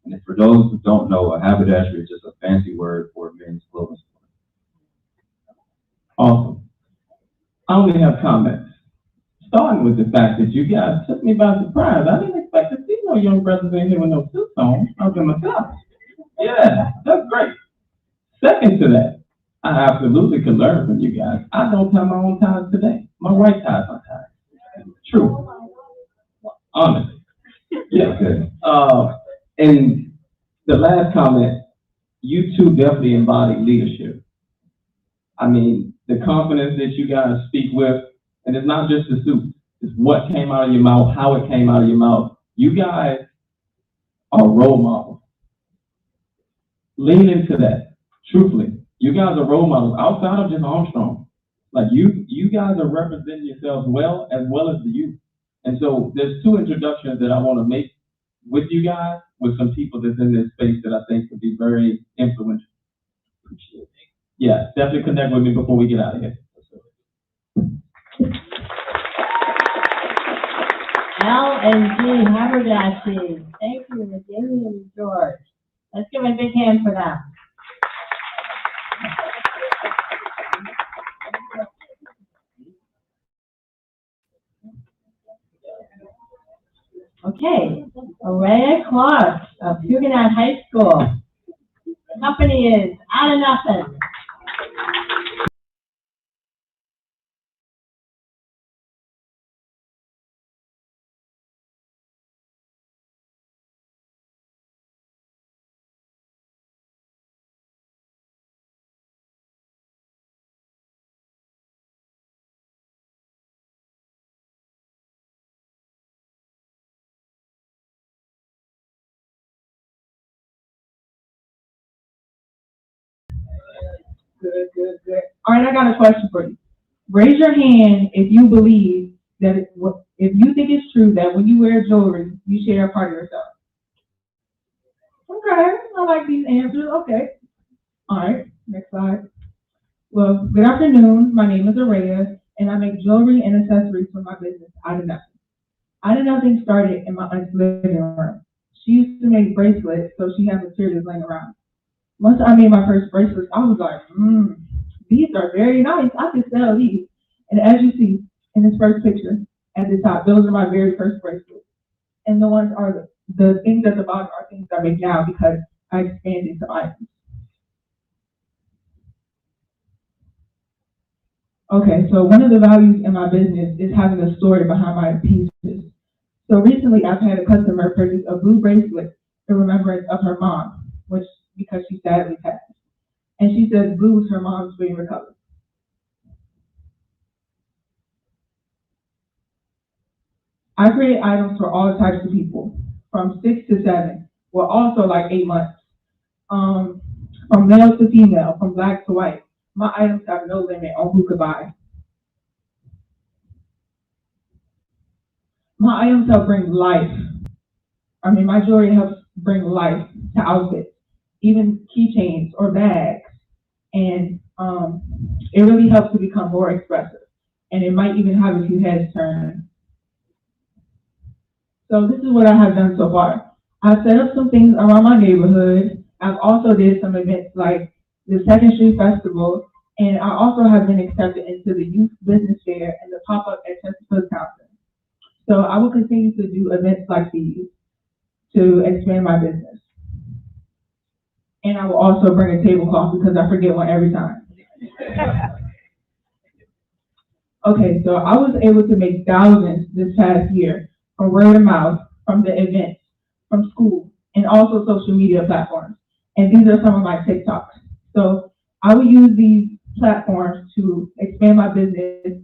And for those who don't know, a haberdashery is just a fancy word for men's clothing store. Awesome. I only have comments. Starting with the fact that you guys took me by surprise. I didn't expect to see no young brothers in here with no suits on. I was gonna myself. Yeah, that's great. Second to that, I absolutely could learn from you guys. I don't tie my own ties today. My wife ties my ties. True. Honestly. Yeah. Okay. And the last comment, you two definitely embody leadership. I mean, the confidence that you guys speak with, and it's not just the suit, it's what came out of your mouth, how it came out of your mouth. You guys are role models. Lean into that, truthfully. You guys are role models outside of just Armstrong. Like you guys are representing yourselves well as the youth. And so there's two introductions that I want to make with you guys, with some people that's in this space that I think could be very influential. Appreciate it. Yeah, definitely connect with me before we get out of here. L&G Haberdashery. Thank you, Virginia and George. Let's give a big hand for them. Okay, Araya Clark of Huguenot High School. The company is Out of Nothing. Good. All right, I got a question for you. Raise your hand if you believe that if you think it's true that when you wear jewelry, you share a part of yourself. Okay, I like these answers. Okay. All right, next slide. Well, good afternoon. My name is Araya, and I make jewelry and accessories for my business, Out of Nothing. Out of Nothing started in my aunt's living room. She used to make bracelets, so she had materials laying around. Once I made my first bracelets, I was like, these are very nice. I can sell these. And as you see in this first picture at the top, those are my very first bracelets. And the ones are the things at the bottom are things I make now because I expanded to items. Okay, so one of the values in my business is having a story behind my pieces. So recently I've had a customer purchase a blue bracelet in remembrance of her mom, because she sadly passed. And she says blue is her mom's favorite color. I create items for all types of people, from 6 to 7, well also like 8 months. From male to female, from black to white. My items have no limit on who could buy. My items help bring life. My jewelry helps bring life to outfits, even keychains or bags. And it really helps to become more expressive. And it might even have a few heads turning. So this is what I have done so far. I've set up some things around my neighborhood. I've also did some events like the 2nd Street Festival, and I also have been accepted into the Youth Business Fair and the pop-up at Chesapeake Wisconsin. So I will continue to do events like these to expand my business. And I will also bring a tablecloth because I forget one every time. Okay, so I was able to make thousands this past year from word of mouth, from the events, from school, and also social media platforms. And these are some of my TikToks. So I will use these platforms to expand my business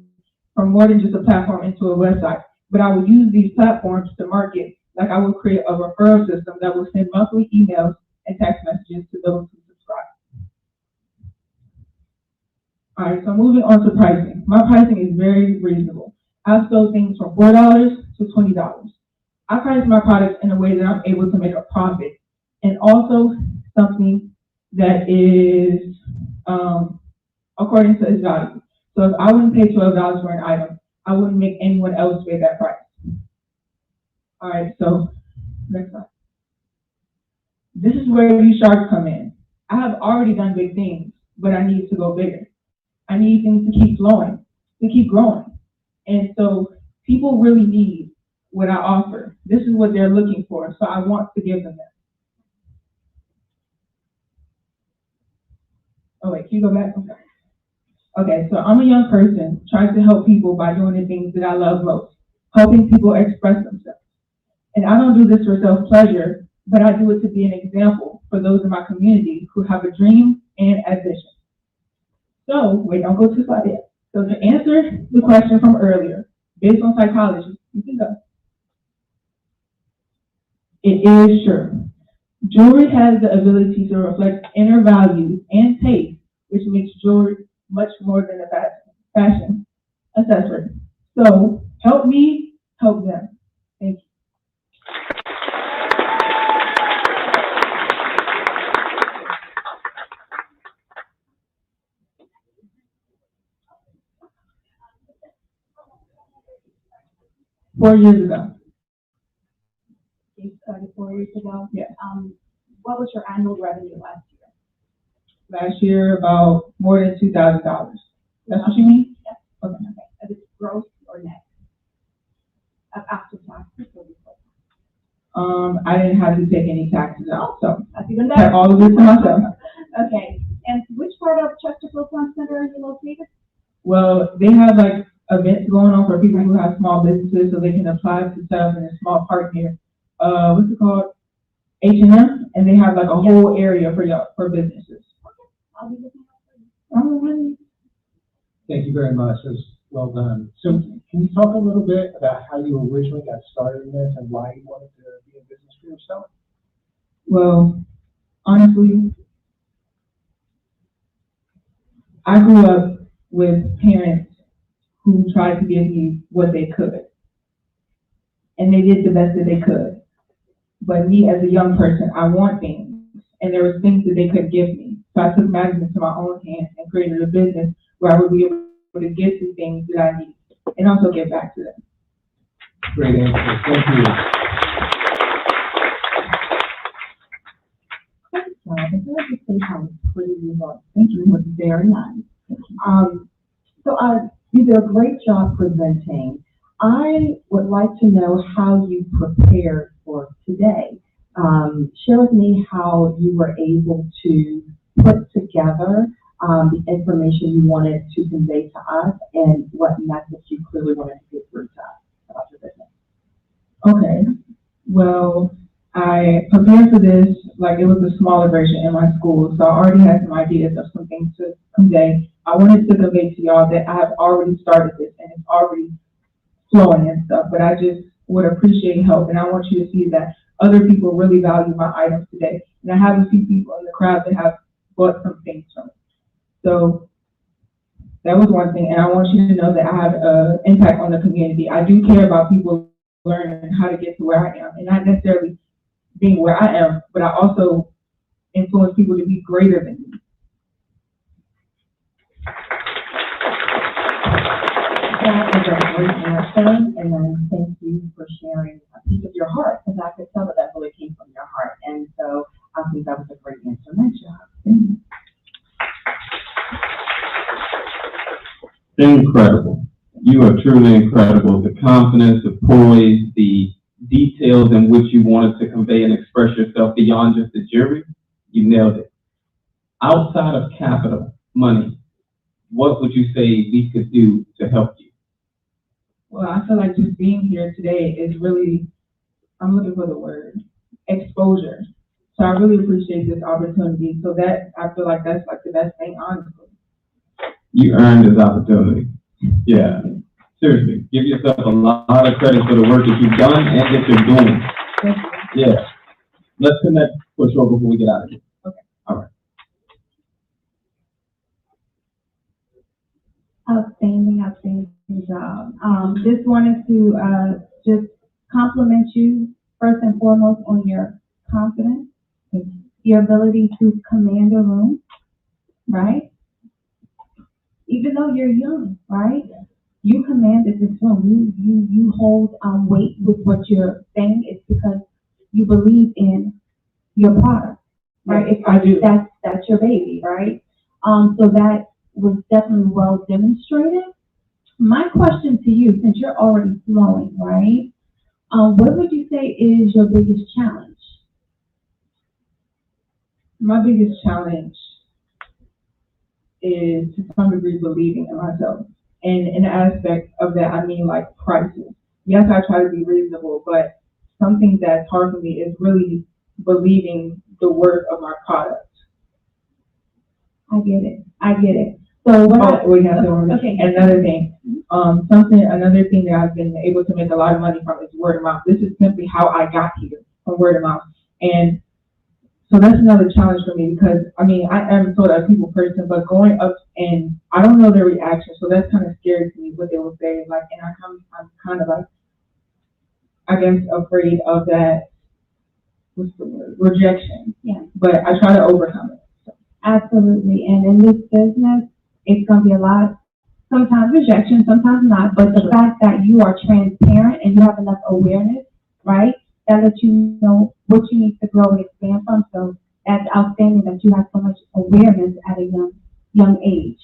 from more than just a platform into a website. But I will use these platforms to market, like I will create a referral system that will send monthly emails and text messages to those who subscribe. All right, so moving on to pricing. My pricing is very reasonable. I've sold things from $4 to $20. I price my products in a way that I'm able to make a profit, and also something that is according to its value. So if I wouldn't pay $12 for an item, I wouldn't make anyone else pay that price. All right, so next slide. This is where you sharks come in. I have already done big things, but I need to go bigger. I need things to keep flowing, to keep growing. And so people really need what I offer. This is what they're looking for, so I want to give them that. Oh wait, can you go back? Okay, so I'm a young person trying to help people by doing the things that I love most, helping people express themselves. And I don't do this for self-pleasure, but I do it to be an example for those in my community who have a dream and ambition. So, wait, don't go too far yet. So to answer the question from earlier, based on psychology, you can go. It is true. Jewelry has the ability to reflect inner values and taste, which makes jewelry much more than a fashion accessory. So help me, help them. Thank you. Four years ago. You started 4 years ago? Yeah. What was your annual revenue last year? Last year, about more than $2,000. That's what you mean? Yes. Okay. Is it gross or net? After taxes or before? I didn't have to take any taxes out, so That's even I better. had all of it to myself. Okay, and which part of Chesterfield Town Center are you located? Well, they have like events going on for people who have small businesses, so they can apply to set up in a small park here. What's it called? H&M, and they have like a whole area for businesses. I'll be looking out for you. Oh, really? Thank you very much. It was well done. So can you talk a little bit about how you originally got started in this and why you wanted to be in business for yourself? Well, honestly, I grew up with parents who tried to give me what they could. And they did the best that they could. But me as a young person, I want things. And there was things that they couldn't give me. So I took matters into my own hands and created a business where I would be able to get the things that I need and also give back to them. Great answer. Thank you. I feel like you say how pretty you look. Thank you. It was very nice. You did a great job presenting. I would like to know how you prepared for today. Share with me how you were able to put together the information you wanted to convey to us and what message you clearly wanted to get through to us about your business. Okay. Well, I prepared for this like it was a smaller version in my school, so I already had some ideas of some things to convey. I wanted to convey to y'all that I have already started this and it's already flowing and stuff, but I just would appreciate help, and I want you to see that other people really value my items today. And I have a few people in the crowd that have bought some things from me. So that was one thing, and I want you to know that I have an impact on the community. I do care about people learning how to get to where I am, and not necessarily being where I am, but I also influence people to be greater than me. That is a great answer, and thank you for sharing a piece of your heart, because I could tell that really came from your heart, and so I think that was a great answer. Nice job. Incredible. You are truly incredible. The confidence, the poise, the details in which you wanted to convey and express yourself beyond just the jury, you nailed it. Outside of capital, money, what would you say we could do to help you? Well, I feel like just being here today is really, I'm looking for the word, exposure. So I really appreciate this opportunity. So that, I feel like that's like the best thing, honestly. You earned this opportunity. Yeah, seriously, give yourself a lot of credit for the work that you've done and that you're doing. Thank you. Yeah. Let's connect for sure before we get out of here. Okay. All right. Outstanding job. Just wanted to, just compliment you first and foremost on your confidence, your ability to command a room, right? Even though you're young, right? You commanded this room. You hold weight with what you're saying. It's because you believe in your product, right? Yes, I do. That's your baby, right? So that was definitely well demonstrated. My question to you, since you're already flowing, right? What would you say is your biggest challenge? My biggest challenge is to some degree believing in myself. And in the aspect of that, I mean like prices. Yes, I try to be reasonable, but something that's hard for me is really believing the worth of my product. I get it. So what we have to okay. Another thing, another thing that I've been able to make a lot of money from is word of mouth. This is simply how I got here, from word of mouth. And so that's another challenge for me because, I mean, I am sort of a people person, but going up and I don't know their reaction, so that's kind of scary to me, what they will say. Like, and I'm kind of like, I guess, afraid of that, what's the word, rejection. Yeah. But I try to overcome it. So. Absolutely. And in this business, it's going to be a lot, sometimes rejection, sometimes not, but the fact that you are transparent and you have enough awareness, right, that lets you know what you need to grow and expand from. So that's outstanding that you have so much awareness at a young age.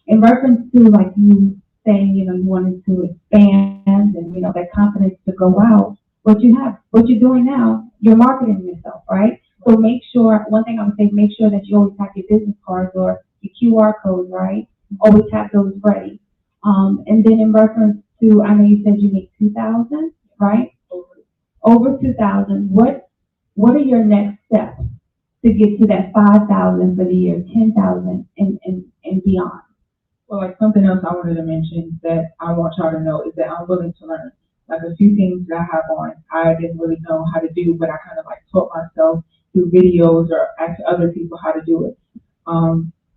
In reference to like you saying, you wanted to expand and, that confidence to go out, what you're doing now, you're marketing yourself, right? So make sure, one thing I would say, make sure that you always have your business cards or your QR codes, right? Always have those ready. And then in reference to, I know you said you make 2,000, right? Over 2,000. What are your next steps to get to that 5,000 for the year, 10,000 and beyond? Well, like something else I wanted to mention that I want y'all to know is that I'm willing to learn. Like a few things that I have on, I didn't really know how to do, but I kind of like taught myself through videos or ask other people how to do it.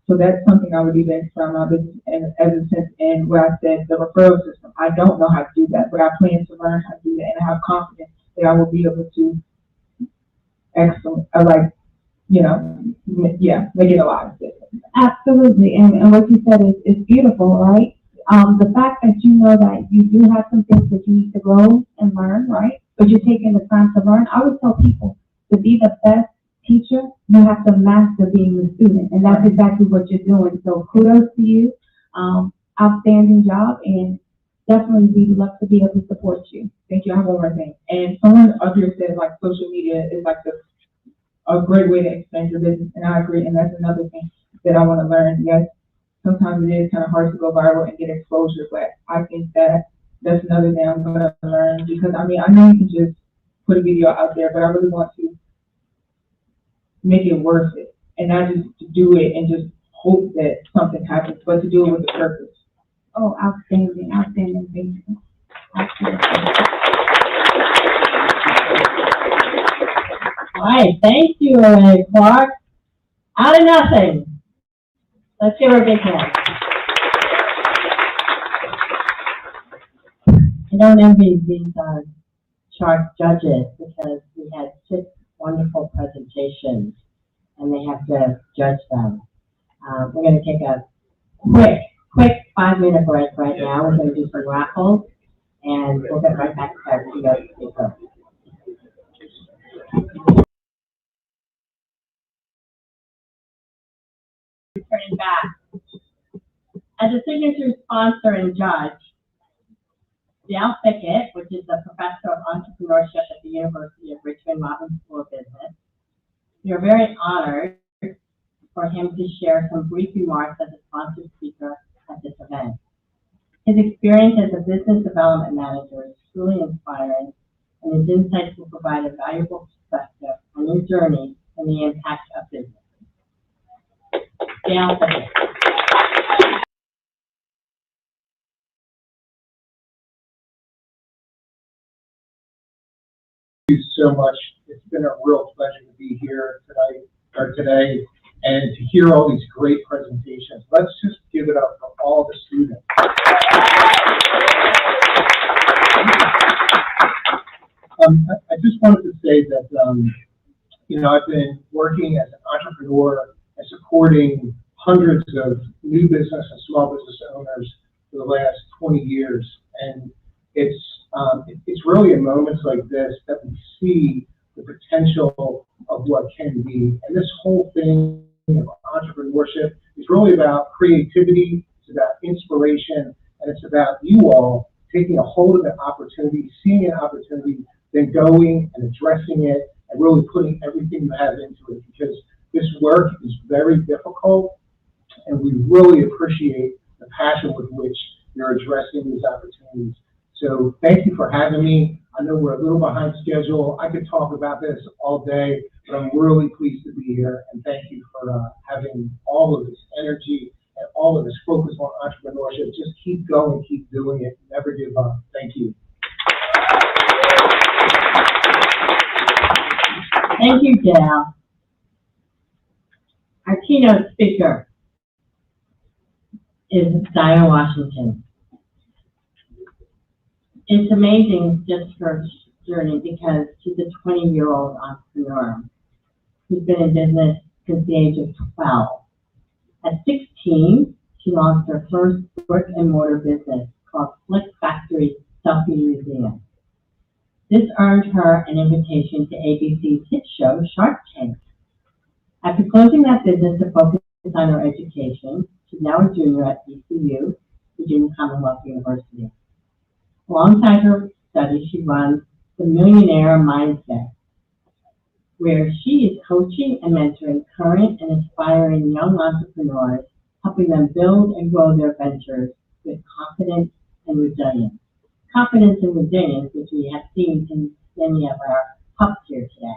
So that's something I would even expand my business in, as a sense in where I said the referral system. I don't know how to do that, but I plan to learn how to do that, and I have confidence that I will be able to make it a lot of sense. Absolutely, and what you said is beautiful, right? The fact that you know that you do have some things that you need to grow and learn, right? But you're taking the time to learn. I always tell people to be the best teacher, you have to master being the student, and that's exactly what you're doing. So kudos to you, outstanding job, and definitely we'd love to be able to support you. Thank you. I have one more thing. And someone up here said like social media is like a great way to expand your business, and I agree. And that's another thing that I want to learn. Yes, sometimes it is kind of hard to go viral and get exposure, but I think that that's another thing I'm going to learn because I mean I know you can just put a video out there, but I really want to make it worth it, and not just to do it and just hope that something happens, but to do it with a purpose. Oh, outstanding, thank you. All right, thank you, Renee Clark. Out of nothing. Let's give her a big hand. I don't envy these chart judges because we had 6 wonderful presentations and they have to judge them. We're going to take a quick 5-minute break right now. We're going to do some raffles and we'll get right back to you guys. Returning back. As a signature sponsor and judge, Dale Fickett, which is a professor of entrepreneurship at the University of Richmond Robbins School of Business. We are very honored for him to share some brief remarks as a sponsored speaker at this event. His experience as a business development manager is truly inspiring, and his insights will provide a valuable perspective on your journey and the impact of business. Dale Fickett. Thank you so much. It's been a real pleasure to be here today and to hear all these great presentations. Let's just give it up for all the students. I just wanted to say that, I've been working as an entrepreneur and supporting hundreds of new business and small business owners for the last 20 years. And it's really in moments like this that we see the potential of what can be. And this whole thing of entrepreneurship is really about creativity, it's about inspiration, and it's about you all taking a hold of an opportunity, seeing an opportunity, then going and addressing it and really putting everything you have into it, because this work is very difficult and we really appreciate the passion with which you're addressing these opportunities. So thank you for having me. I know we're a little behind schedule. I could talk about this all day, but I'm really pleased to be here, and thank you for having all of this energy and all of this focus on entrepreneurship. Just keep going, keep doing it, never give up. Thank you. Thank you, Dale. Our keynote speaker is Zaya Washington. It's amazing just her journey because she's a 20-year-old entrepreneur who's been in business since the age of 12. At 16, she launched her first brick-and-mortar business called Flick Factory Selfie Museum. This earned her an invitation to ABC's hit show, Shark Tank. After closing that business to focus on her education, she's now a junior at VCU, Virginia Commonwealth University. Alongside her studies, she runs the Millionaire Mindset, where she is coaching and mentoring current and inspiring young entrepreneurs, helping them build and grow their ventures with confidence and resilience. Confidence and resilience, which we have seen in many of our pups here today.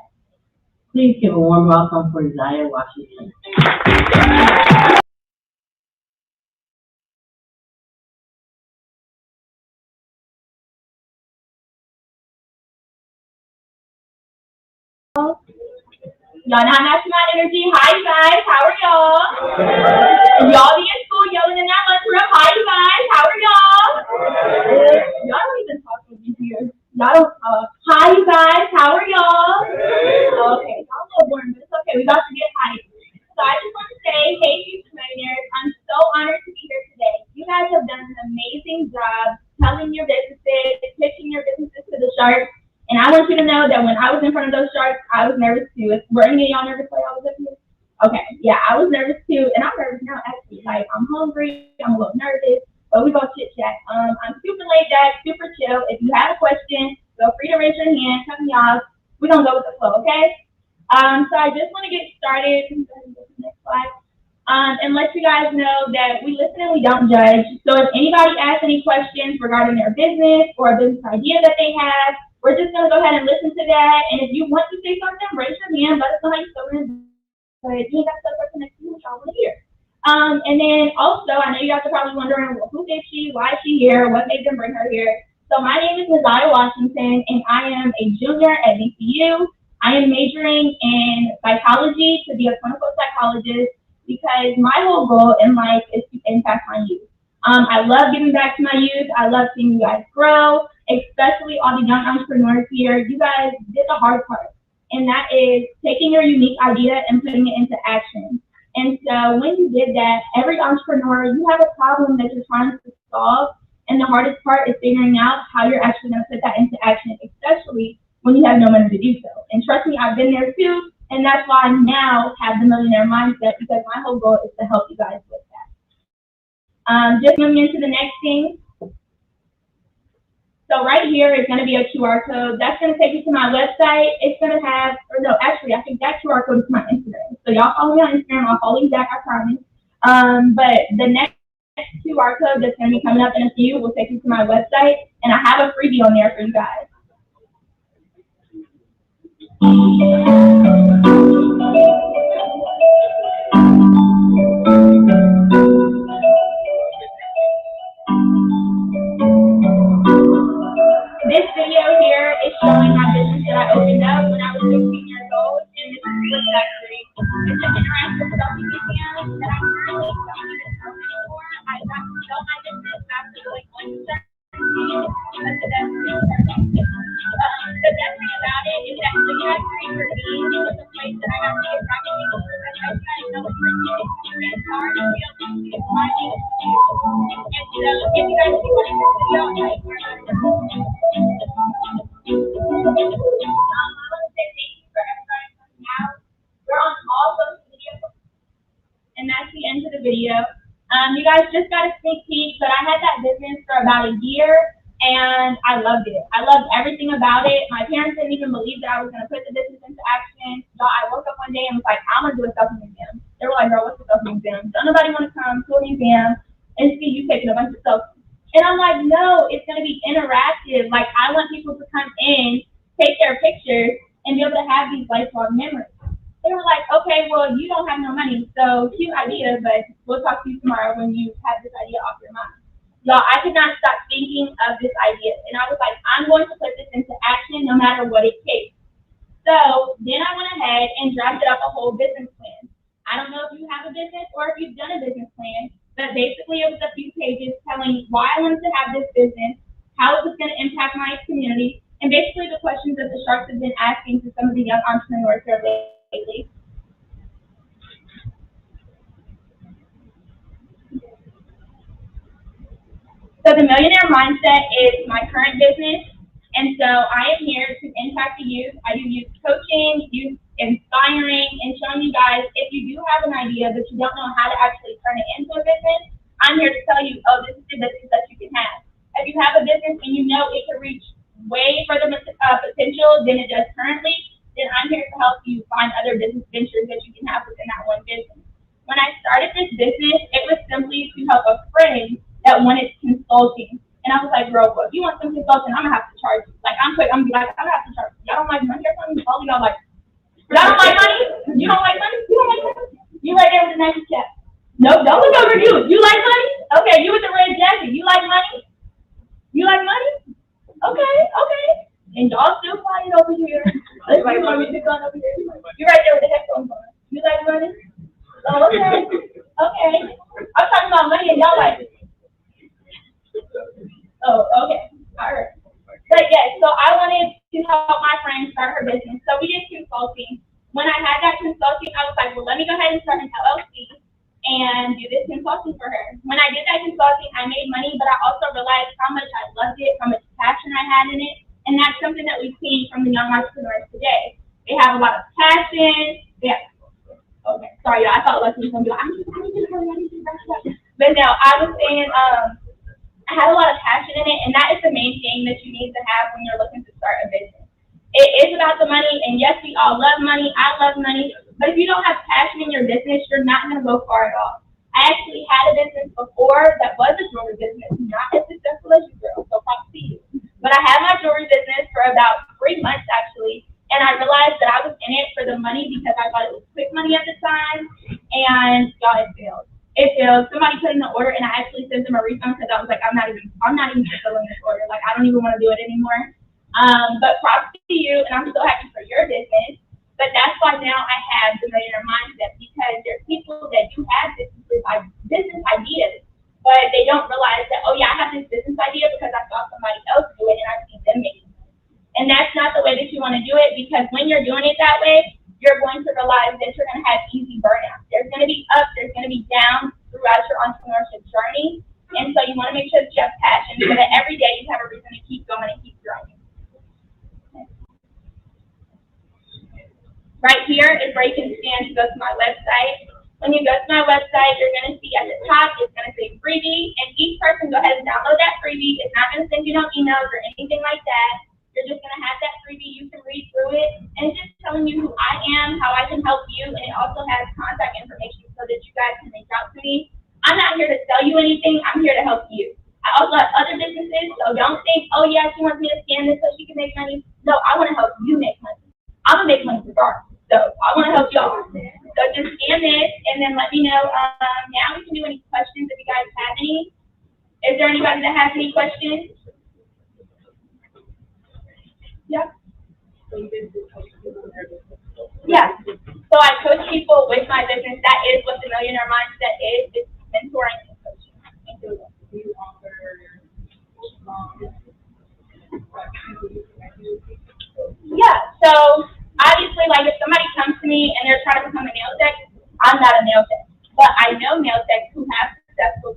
Please give a warm welcome for Zaya Washington. Y'all not matching my energy. Hi, you guys. How are y'all? Y'all be in school yelling in that lunchroom. Hi, you guys. How are y'all? Y'all don't even talk with me here. Y'all don't talk. Hi, you guys. How are y'all? Okay, y'all a little boring, but it's okay. We about to get hyped. So I just want to say, hey, Future Millionaires, I'm so honored to be here today. You guys have done an amazing job telling your businesses, pitching your businesses to the sharks. And I want you to know that when I was in front of those sharks, I was nervous too. Were any of y'all nervous while I was up here? Okay, yeah, I was nervous too, and I'm nervous now actually. Like, I'm hungry, I'm a little nervous, but we gonna chit chat. I'm super laid back, super chill. If you have a question, feel free to raise your hand, cut me off. We're gonna go with the flow, okay? So I just want to get started. Next slide. And let you guys know that we listen and we don't judge. So if anybody asks any questions regarding their business or a business idea that they have, we're just going to go ahead and listen to that. And if you want to say something, raise your hand. Let us know how you feel. But you ain't got to tell the person next to you what y'all want to hear. And then also, I know you guys are probably wondering, well, who is she? Why is she here? What made them bring her here? So my name is Zaya Washington, and I am a junior at VCU. I am majoring in psychology to be a clinical psychologist because my whole goal in life is to impact my youth. I love giving back to my youth. I love seeing you guys grow, especially all the young entrepreneurs here. You guys did the hard part, and that is taking your unique idea and putting it into action. And so when you did that, every entrepreneur, you have a problem that you're trying to solve, and the hardest part is figuring out how you're actually going to put that into action, especially when you have no money to do so. And trust me, I've been there too, and that's why I now have the Millionaire Mindset, because my whole goal is to help you guys with that. Just moving into the next thing. So So right here is gonna be a QR code. That's gonna take you to my website. It's gonna have, or no, actually, I think that QR code is my Instagram. So y'all follow me on Instagram. I'll follow you back, I promise. But the next QR code that's gonna be coming up in a few will take you to my website, and I have a freebie on there for you guys. This video here is showing my business that I opened up when I was 16 years old, and this is Swiss Factory. It's an interactive selfie museum that I currently don't even own anymore. I got to sell my business after like 1 year because of that research. The best thing about it is that Swiss Factory for me was a place that I got to get back to people because I didn't know what it's hard to be able to get money. And so if you guys see what in this video, I want to say thank you for everybody coming out. We're on all social media, and that's the end of the video. You guys just got a sneak peek, but I had that business for about a year, and I loved it. I loved everything about it. My parents didn't even believe that I was going to put the business into action. So I woke up one day and was like, I'm going to do a selfie museum. They were like, girl, what's a selfie museum? Don't nobody want to come to a museum and see you taking a bunch of selfies. And I'm like, no, it's going to be interactive. Like, I want people to come in, take their pictures, and be able to have these lifelong memories. They were like, okay, well, you don't have no money, so cute idea, but we'll talk to you tomorrow when you have this idea off your mind. Y'all, I could not stop thinking of this idea, and I was like, I'm going to put this into action no matter what it takes. So then I went ahead and drafted up a whole business plan. I don't know if you have a business or if you've done a business plan, but basically it was a few pages telling why I wanted to have this business, how it was going to impact my community, and basically the questions that the Sharks have been asking to some of the young entrepreneurs here lately. So the Millionaire Mindset is my current business, and so I am here to impact the youth. I do youth coaching, youth inspiring, and showing you guys if you do have an idea but you don't know how to actually turn it into a business, I'm here to tell you, oh, this is the business that you can have. If you have a business and you know it can reach way further potential than it does currently, then I'm here to help you find other business ventures that you can have within that one business. When I started this business, it was simply to help a friend that wanted consulting. And I was like, girl, well, if you want some consulting, I'm gonna have to charge you. Like, I'm gonna be like, I'm gonna have to charge you. Y'all don't like money or something? All y'all like, y'all don't like money? You don't like money? You don't like money? You right there with the nice check. No, don't look over you. You like money? Okay, you with the red jacket. You like money? You like money? Okay, okay. And y'all still quiet over here. Let's see, you want me to come over here? You right there with the headphones on. You like money? Oh, okay. Okay. I'm talking about money and y'all like, oh, okay. All right. But yes, so I wanted to help my friend start her business. So we did consulting. When I had that consulting, I was like, well, let me go ahead and start an LLC and do this consulting for her. When I did that consulting, I made money, but I also realized how much I loved it, how much passion I had in it. And that's something that we've seen from the young entrepreneurs today. They have a lot of passion. Okay, sorry, y'all. I thought Leslie was going to be like, I need to hurry. But no, I was saying, I had a lot of passion in it, and that is the main thing that you need to have when you're looking to start a business. It is about the money, and yes, we all love money. I love money. But if you don't have passion in your business, you're not going to go far at all. I actually had a business before that was a jewelry business, not as successful as you, girl, so props to you. But I had my jewelry business for about 3 months, actually, and I realized that I was in it for the money because I thought it was quick money at the time, and y'all, it failed. It failed. Somebody put in an order, and I actually sent them a refund because I was like, I'm not even fulfilling this order. Like, I don't even want to do it anymore. But props to you, and I'm so happy for your business. But that's why now I have the Millionaire Mindset, because there's people that do have business ideas, but they don't realize that, oh yeah, I have this business idea because I saw somebody else do it and I see them make it. And that's not the way that you want to do it, because when you're doing it that way, you're going to realize that you're going to have easy burnout. There's going to be ups, there's going to be downs throughout your entrepreneurship journey. And so you want to make sure that you have passion so that every day you have a reason to keep going and keep growing. Right here is where you can scan to go to my website. When you go to my website, you're gonna see at the top, it's gonna say freebie, and each person go ahead and download that freebie. It's not gonna send you no emails or anything like that. You're just gonna have that freebie, you can read through it, and it's just telling you who I am, how I can help you, and it also has contact information so that you guys can reach out to me. I'm not here to sell you anything, I'm here to help you. I also have other businesses, so don't think, oh yeah, she wants me to scan this so she can make money. No, I wanna help you make money. I'm gonna make money regardless, so I wanna help y'all. So just scan this, and then let me know, now we can do any questions if you guys have any. Is there anybody that has any questions? Yeah. Yeah. So I coach people with my business. That is what the Millionaire Mindset is. It's mentoring and coaching. Yeah. So obviously, like if somebody comes to me and they're trying to become a nail tech, I'm not a nail tech, but I know nail techs who have successful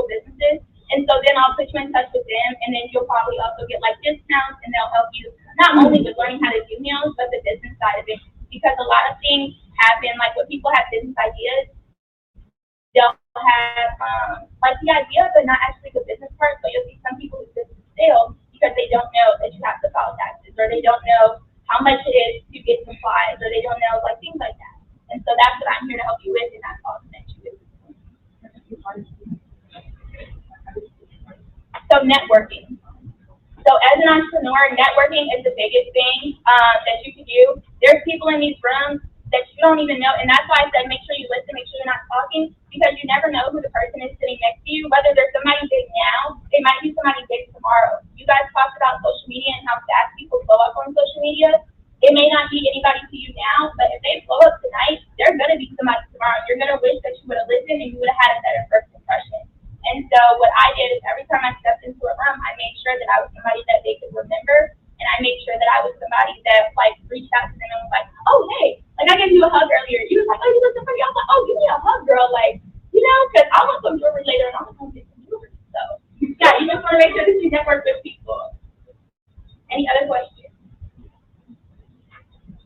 businesses. And so then I'll put you in touch with them, and then you'll probably also get like discounts, and they'll help you not only with learning how to do nails, but the business side of it. Because a lot of things happen, like when people have business ideas, they'll have like the idea, but not actually the business part. So you'll see some people whose business fail because they don't know that you have to file taxes, or they don't know how much it is to get supplies, or they don't know like things like that. And so that's what I'm here to help you with, and that's all that you do. So networking. So as an entrepreneur, networking is the biggest thing that you can do. There's people in these rooms that you don't even know, and that's why I said make sure you listen, make sure you're not talking, because you never know who the person is sitting next to you. Whether there's somebody big now, it might be somebody big tomorrow. You guys talked about social media and how fast people blow up on social media. It may not be anybody to you now, but if they blow up tonight, they're gonna be somebody tomorrow. You're gonna wish that you would have listened and you would have had a better first impression. And so what I did is every time I stepped into a room, I made sure that I was somebody that they could remember, and I made sure that I was somebody that like reached out to them and was like, oh hey, like I gave you a hug earlier. You was like, oh you look so pretty. I was like, oh give me a hug, girl, like you know, because I want some jewelry later, and I'm gonna get some jewelry. So yeah, you just want to make sure that you network with people. Any other questions?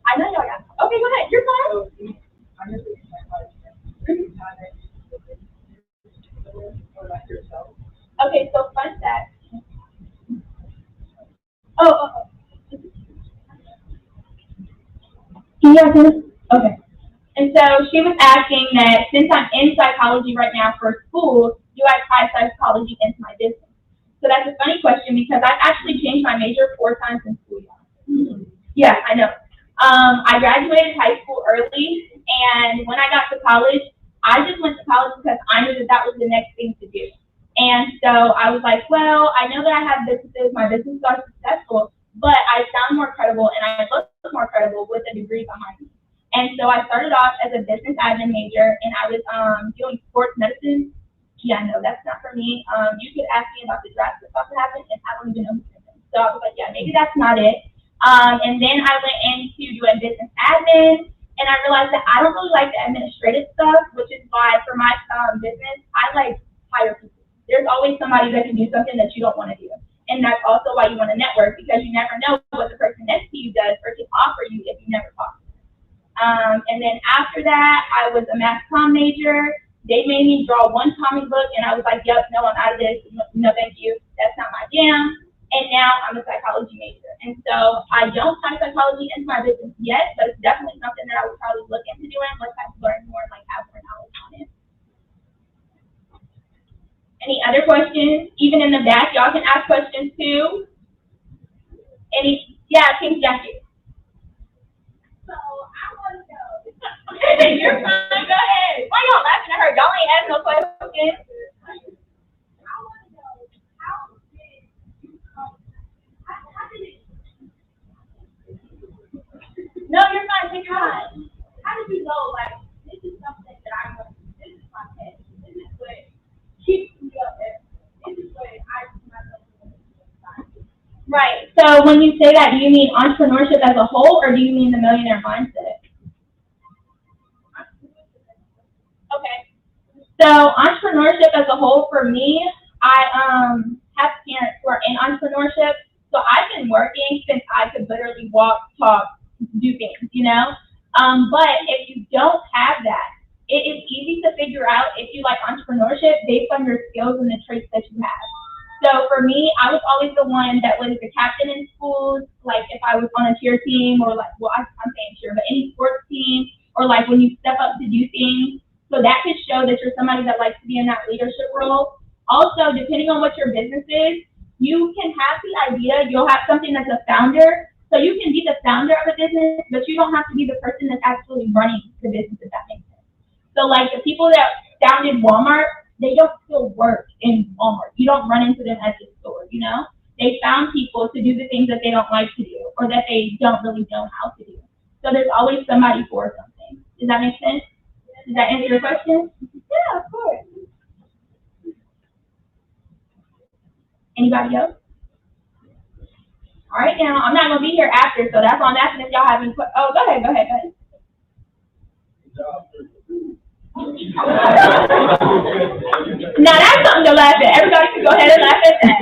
I know y'all got. Okay, go ahead. You're fine. Okay, so fun fact. Yeah. Okay. And so she was asking that since I'm in psychology right now for school, do I tie psychology into my business? So that's a funny question because I've actually changed my major 4 times in school. Yeah, I know. I graduated high school early, and when I got to college, I just went to college because I knew that that was the next thing to do. And so I was like, well, I know that I have businesses, my businesses are successful, but I sound more credible and I look more credible with a degree behind me. And so I started off as a business admin major, and I was doing sports medicine. Yeah, no, that's not for me. You could ask me about the draft that's about to happen, and I don't even know who's in them. So I was like, yeah, maybe that's not it. And then I went into doing business admin, and I realized that I don't really like the administrative stuff, which is why for my business, I like hire people. There's always somebody that can do something that you don't want to do. And that's also why you want to network, because you never know what the person next to you does or can offer you if you never talk to them. And then after that, I was a mass comm major. They made me draw one comic book, and I was like, yep, no, I'm out of this. No, thank you. That's not my jam. And now I'm a psychology major. And so I don't tie psychology into my business yet, but it's definitely something that I would probably look into doing once I learn more and like have more knowledge on it. Any other questions? Even in the back, y'all can ask questions too. Yeah, King Jackie. So I want to know. You're fine, go ahead. Why y'all laughing at her? Y'all ain't asking no questions. No, you're fine, take your time. How did you know, like, this is something that I want to do, this is my passion, this is what keeps me up there, this is what I see myself doing. Right, so when you say that, do you mean entrepreneurship as a whole, or do you mean the millionaire mindset? Okay, so entrepreneurship as a whole for me, I have parents who are in entrepreneurship, so I've been working since I could literally walk, talk, do things, you know? But if you don't have that, it is easy to figure out if you like entrepreneurship based on your skills and the traits that you have. So for me, I was always the one that was the captain in schools, like if I was on a cheer team or like, well, I'm saying cheer, but any sports team, or like when you step up to do things. So that could show that you're somebody that likes to be in that leadership role. Also, depending on what your business is, you can have the idea, you'll have something that's a founder. So you can be the founder of a business, but you don't have to be the person that's actually running the business, if that makes sense. So like the people that founded Walmart, they don't still work in Walmart. You don't run into them at the store, you know? They found people to do the things that they don't like to do or that they don't really know how to do. So there's always somebody for something. Does that make sense? Does that answer your question? Yeah, of course. Anybody else? All right, now, I'm not going to be here after, so that's why I'm asking if y'all have any questions. Oh, go ahead. Now that's something to laugh at. Everybody can go ahead and laugh at that.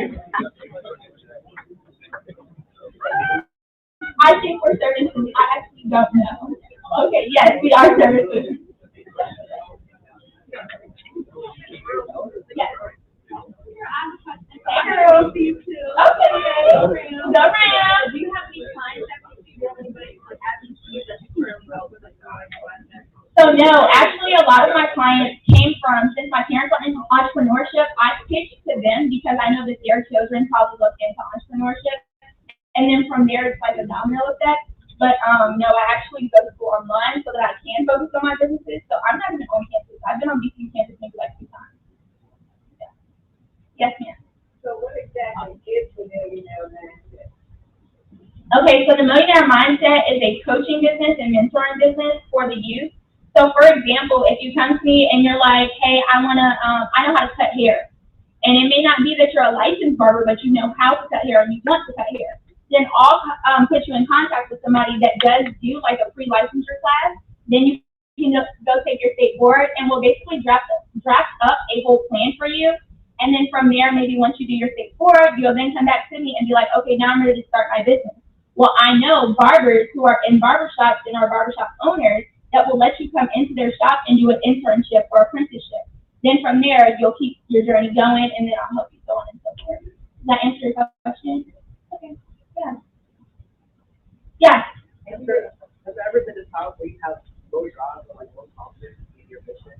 I think we're serving food. I actually don't know. Okay, yes, we are serving food. Yes. Hey girl, see you too. Okay. Go around. Do you have any clients that you really like asking you that you really well with like So no, actually a lot of my clients came from, since my parents are into entrepreneurship, I pitched to them because I know that their children probably look into entrepreneurship. And then from there, it's like a domino effect. But no, I actually go to school online so that I can focus on my businesses. So I'm not even on campus. I've been on BCU campus maybe like 2 times. Yeah. Yes, ma'am. So what exactly is the Millionaire Mindset? Okay, so the Millionaire Mindset is a coaching business and mentoring business for the youth. So for example, if you come to me and you're like, hey, I know how to cut hair. And it may not be that you're a licensed barber, but you know how to cut hair and you want to cut hair. Then I'll put you in contact with somebody that does do like a pre-licensure class. Then you can go take your state board and we'll basically draft up a whole plan for you. And then from there, maybe once you do your state board, you'll then come back to me and be like, okay, now I'm ready to start my business. Well, I know barbers who are in barbershops and are barbershop owners that will let you come into their shop and do an internship or apprenticeship. Then from there, you'll keep your journey going and then I'll help you so on and so forth. Does that answer your question? Okay. Yeah. Yeah. Has there ever been a time where you have low jobs or like low confidence in your mission?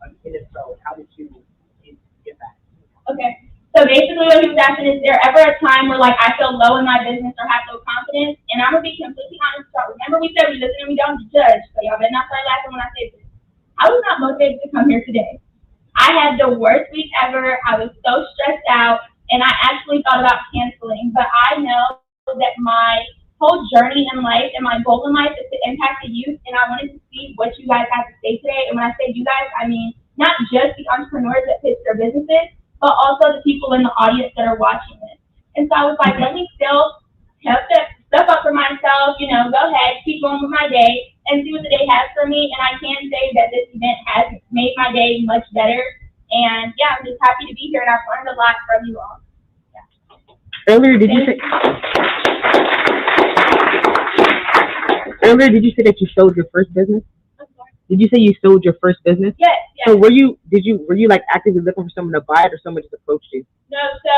And if so, how did you get back? Okay. So basically what he was asking, is there ever a time where like I feel low in my business or have low confidence? And I'm gonna be completely honest with y'all. Remember we said we listen and we don't judge, so y'all better not start laughing when I say this. I was not motivated to come here today. I had the worst week ever. I was so stressed out and I actually thought about canceling, but I know that my whole journey in life and my goal in life is to impact the youth, and I wanted to see what you guys have to say today. And when I say you guys, I mean not just the entrepreneurs that pitch their businesses, but also the people in the audience that are watching this. And so I was like, let me still step up for myself, you know, go ahead, keep going with my day and see what the day has for me. And I can say that this event has made my day much better. And yeah, I'm just happy to be here and I've learned a lot from you all. Yeah. Earlier, did you say that you sold your first business? Did you say you sold your first business? Yes, yes. So were you like actively looking for someone to buy it or someone just approached you? No, so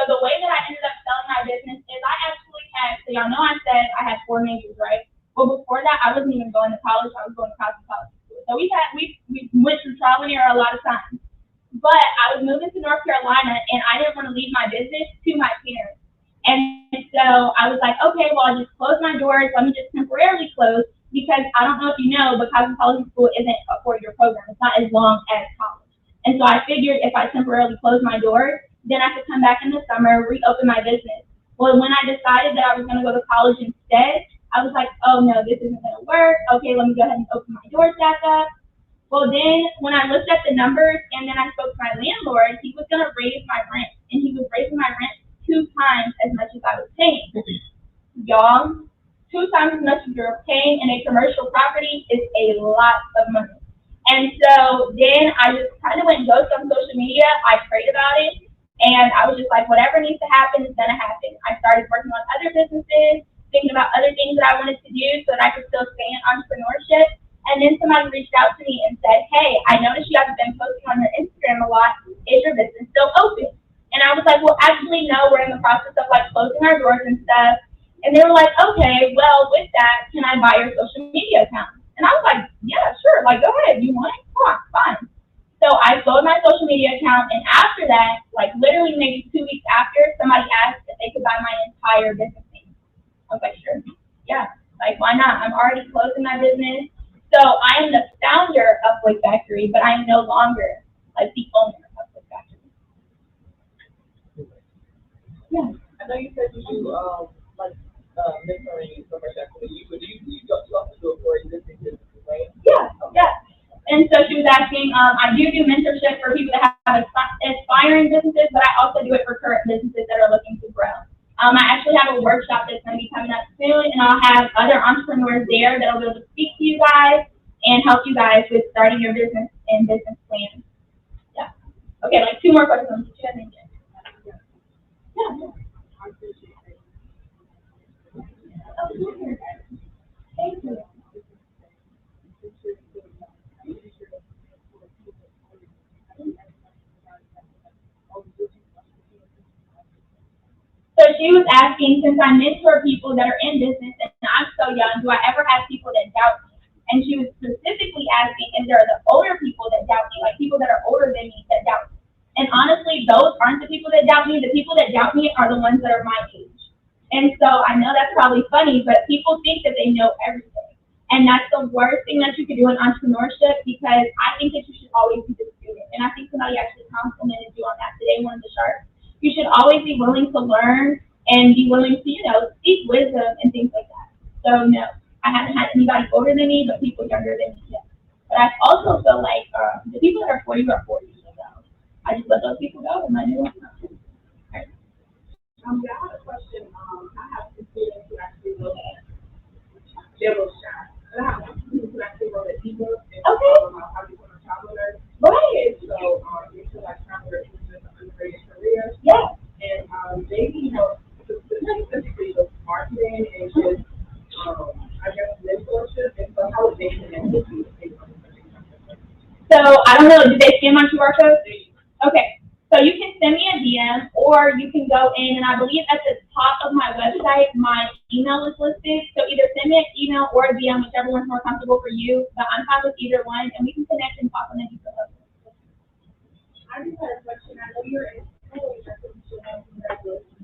the way that I ended up selling my business is I actually had, so y'all know I said I had 4 majors, right? Well, before that, I wasn't even going to college. I was going to cosmetology school. So we went through trial and error a lot of times. But I was moving to North Carolina and I didn't want to leave my business to my parents. And so I was like, okay, well, I'll just close my doors. Let me just temporarily close, because I don't know if you know, but cosmetology school isn't a 4-year program. It's not as long as college. And so I figured if I temporarily close my doors, then I could come back in the summer, reopen my business. Well, when I decided that I was going to go to college instead, I was like, oh no, this isn't going to work. Okay, let me go ahead and open my doors back up. Well, then when I looked at the numbers and then I spoke to my landlord, he was going to raise my rent, and he was raising my rent 2 times as much as I was paying. Y'all, 2 times as much as you're paying in a commercial property is a lot of money. And so then I just kind of went ghost on social media. I prayed about it, and I was just like, whatever needs to happen is going to happen. I started working on other businesses, thinking about other things that I wanted to do so that I could still stay in entrepreneurship. And then somebody reached out to me and said, hey, I noticed you haven't been posting on your Instagram a lot. Is your business still open? And I was like, well, actually, no, we're in the process of like closing our doors and stuff. And they were like, okay, well, with that, can I buy your social media account? And I was like, yeah, sure, like, go ahead, you want it? Come on, fine. So I sold my social media account, and after that, like literally maybe 2 weeks after, somebody asked if they could buy my entire business name. I was like, sure, yeah, like why not? I'm already closing my business. So I am the founder of Blick Factory, but I am no longer like the owner of Blick Factory. Yeah. I know you said you do mentoring for equity, but you also do it for existing businesses, right? Yeah, yeah. And so she was asking, I do mentorship for people that have aspiring businesses, but I also do it for current businesses that are looking to grow. I actually have a workshop that's going to be coming up soon, and I'll have other entrepreneurs there that'll be able to speak to you guys and help you guys with starting your business and business plans. Yeah. Okay, like 2 more questions. Yeah. Thank you. So she was asking, since I mentor people that are in business and I'm so young, do I ever have people that doubt me? And she was specifically asking if there are the older people that doubt me, like people that are older than me that doubt me. And honestly, those aren't the people that doubt me. The people that doubt me are the ones that are my age. And so I know that's probably funny, but people think that they know everything. And that's the worst thing that you could do in entrepreneurship, because I think that you should always be the student. And I think somebody actually complimented you on that today, one of the sharks. You should always be willing to learn and be willing to, seek wisdom and things like that. So no, I haven't had anybody older than me, but people younger than me yet. But I also feel like the people that are 40 are 40. So I just let those people go and I knew them. Yeah, I have a question. I have some students who actually wrote Jello shots. And I have some students who actually wrote an ebook and talk about how to become a travel nurse. Right. So you feel like travel nurse is just an underrated career. Yeah. And they need help specifically with marketing and just I guess mentorship. And so how would they connect with you? So I don't know, did they scan my QR code? Okay. So you can send me a DM, or you can go in, and I believe at the top of my website, my email is listed. So either send me an email or a DM, whichever one's more comfortable for you. But I'm fine with either one, and we can connect and talk on the details. I just had a question. I know you're in school.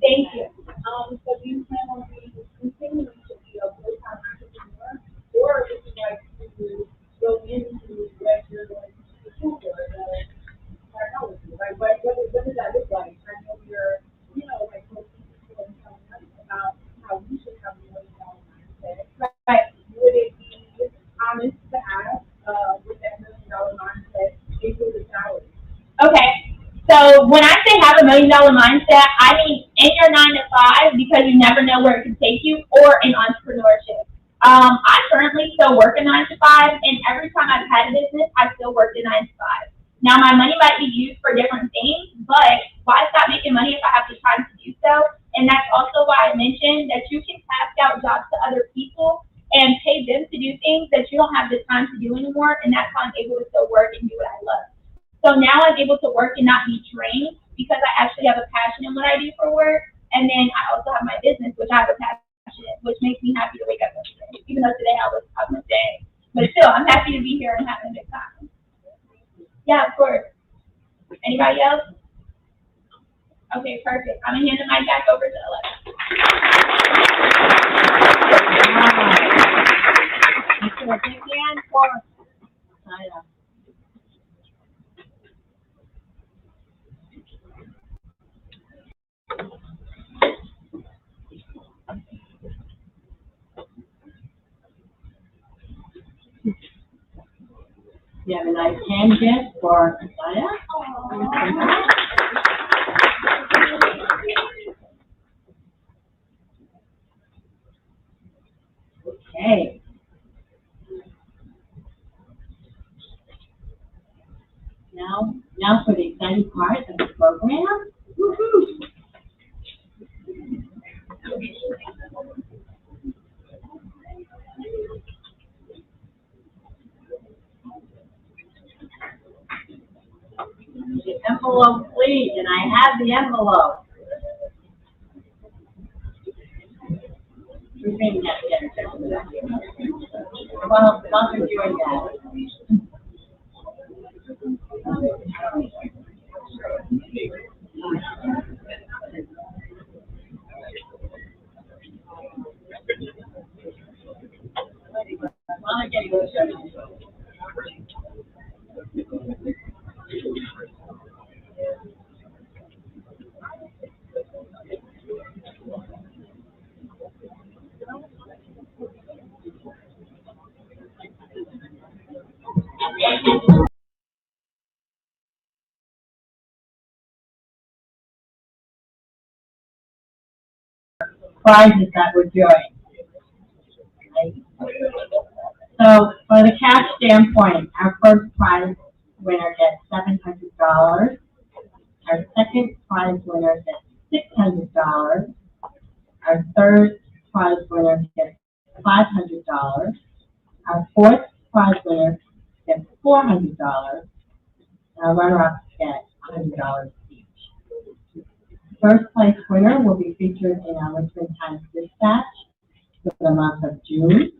Thank you. So do you plan on continuing to be a full-time entrepreneur, or would you like to go into what you're going to school for? Psychology. Like, what does that look like? I know you're, like, about how we should have a $1 million mindset. Right. Would it be honest to ask, with that $1 million mindset, include a salary? Okay. So when I say have a $1 million mindset, I mean in your 9 to 5, because you never know where it could take you, or in entrepreneurship. I currently still work a 9 to 5, and every time I've had a business, I still worked a 9 to 5. Now, my money might be used for different things, but why stop making money if I have the time to do so? And that's also why I mentioned that you can task out jobs to other people and pay them to do things that you don't have the time to do anymore, and that's how I'm able to still work and do what I love. So now I'm able to work and not be drained, because I actually have a passion in what I do for work, and then I also have my business, which I have a passion in, which makes me happy to wake up every day, even though today I was a day. But still, I'm happy to be here and having a good time. Yeah, of course. Anybody else? Okay, perfect. I'm gonna hand the mic back over to You have a nice hand for Messiah. Okay. Now for the exciting part of the program. Woohoo! envelope, please, and I have the envelope. We may have to get her checked for that. Well, while they're doing that. While they're getting those checked. Prizes that we're doing. Right? So, for the cash standpoint, our first prize winner gets $700. Our second prize winner gets $600. Our third prize winner gets $500. Our fourth prize winner gets $400. Our runner-ups get $100 each. First place winner will be featured in our Richmond Times Dispatch for the month of June.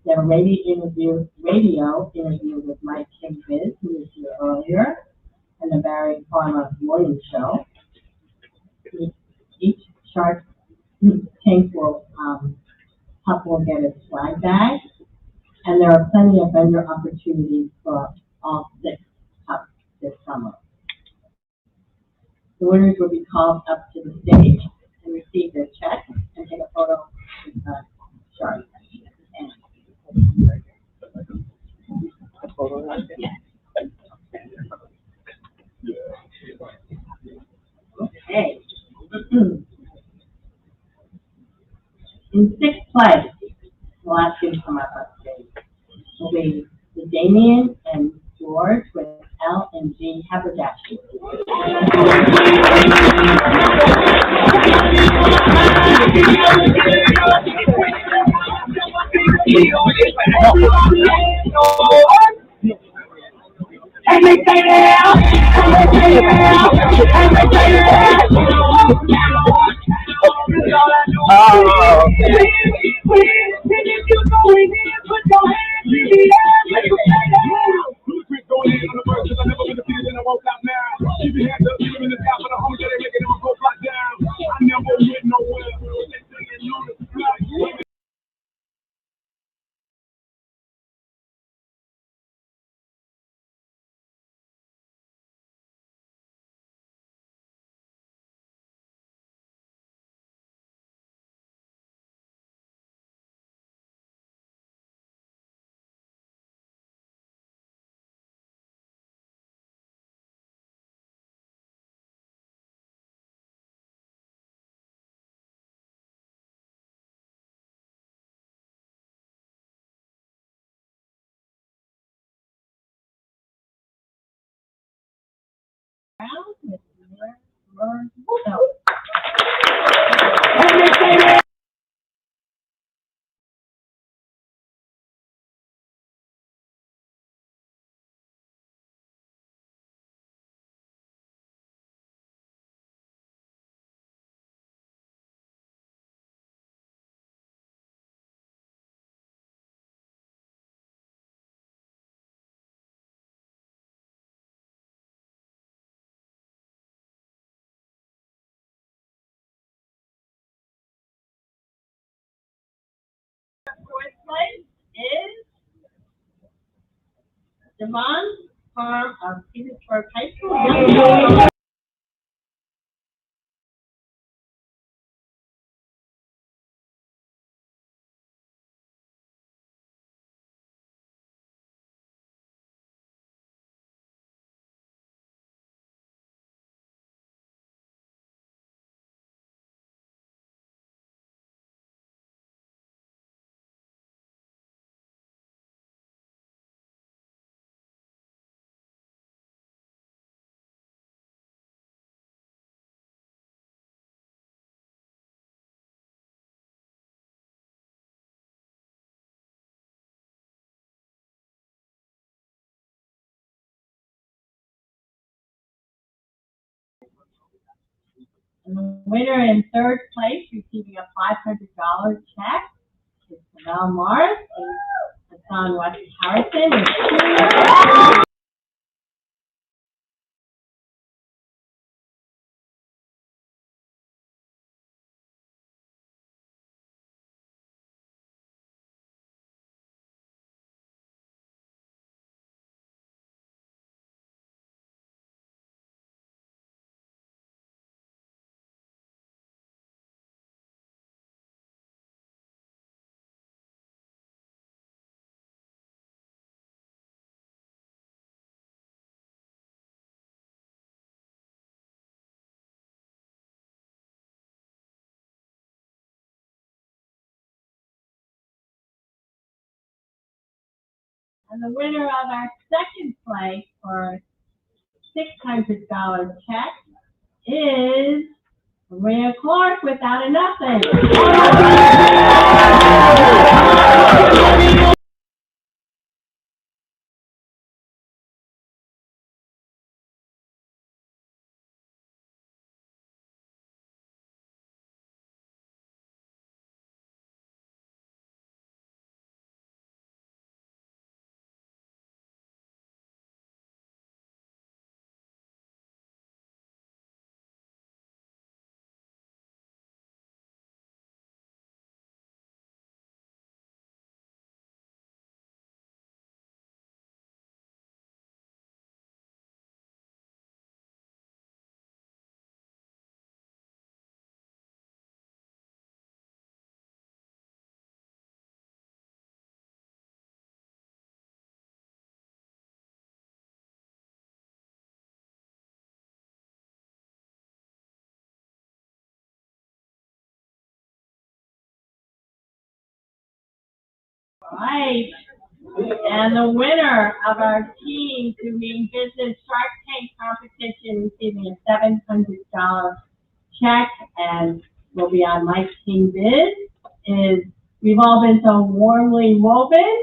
They have a radio interview with Mike King Biz, who was here earlier, and the Barry Farmer Morning Show. Each Shark Tank will get a swag bag, and there are plenty of vendor opportunities for all 6 cups this summer. The winners will be called up to the stage and receive their check and take a photo with the shark. Okay. In 6th place, we'll ask you to come up on stage. Will be the Damien and George with L&G Haberdashery. And they say that, and they say that, and they say that. Oh. Please, if you go in here, put your hands in the air. Let me say that. Ludacris going in on the verse, 'cause I never been defeated and I won't stop now. Keep your hands up, keep them in the top of the home, get it, making them go flat down. I never went nowhere. They singing Ludacris. With fourth place is Devon Farm of Petersburg High School. And the winner in third place, receiving a $500 check, is Mel Morris and Hassan West Harrison. And the winner of our second place for $600 check is Maria Clark without a nothing. All right. And the winner of our Teen Doing Business Shark Tank competition receiving a $700 check and will be on Mike King Biz is We've All Been So Warmly Woven.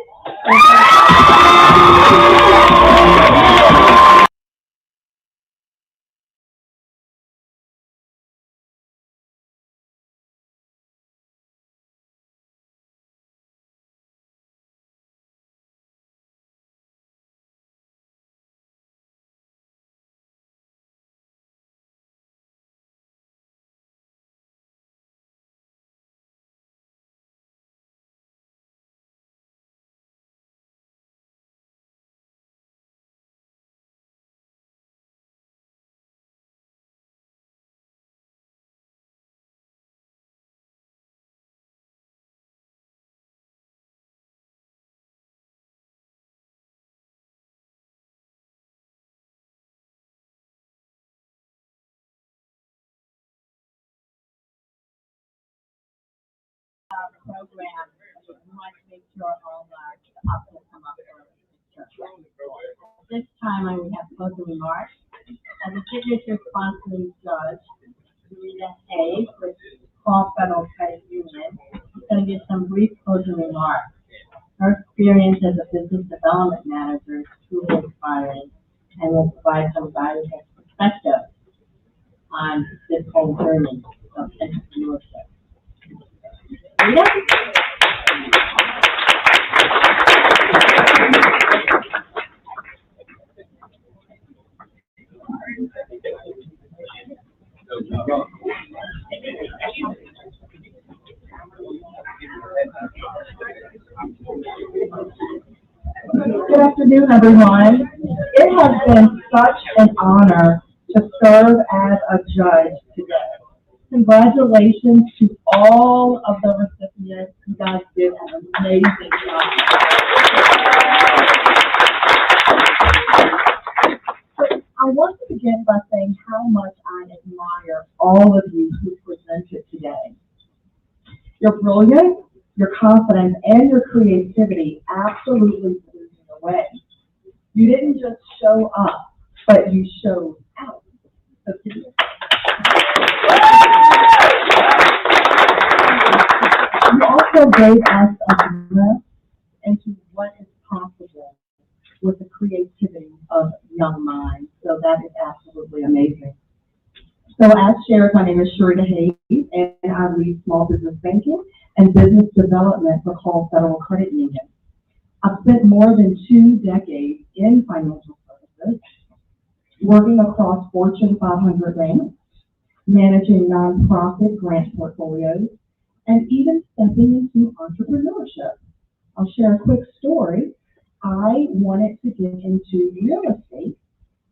Program. We want to make sure all our officers come up early. This time we have closing remarks. As a signature sponsoring judge, Rita Hayes with Paul Federal Credit Union is going to give some brief closing remarks. Her experience as a business development manager is truly inspiring and will provide some valuable perspective on this whole journey of entrepreneurship. Rita? Good afternoon, everyone. It has been such an honor to serve as a judge today. Congratulations to all of the recipients. You guys did an amazing job. I want to begin by saying how much I admire all of you who presented today. Your brilliance, your confidence, and your creativity absolutely blew me away. You didn't just show up, but you showed out. So you also gave us a glimpse into what is possible with the creativity of young minds. So that is absolutely amazing. So as shared, my name is Sharita Hayes, and I lead small business banking and business development for Call Federal Credit Union. I've spent more than 2 decades in financial services, working across Fortune 500 banks, managing nonprofit grant portfolios, and even stepping into entrepreneurship. I'll share a quick story. I wanted to get into real estate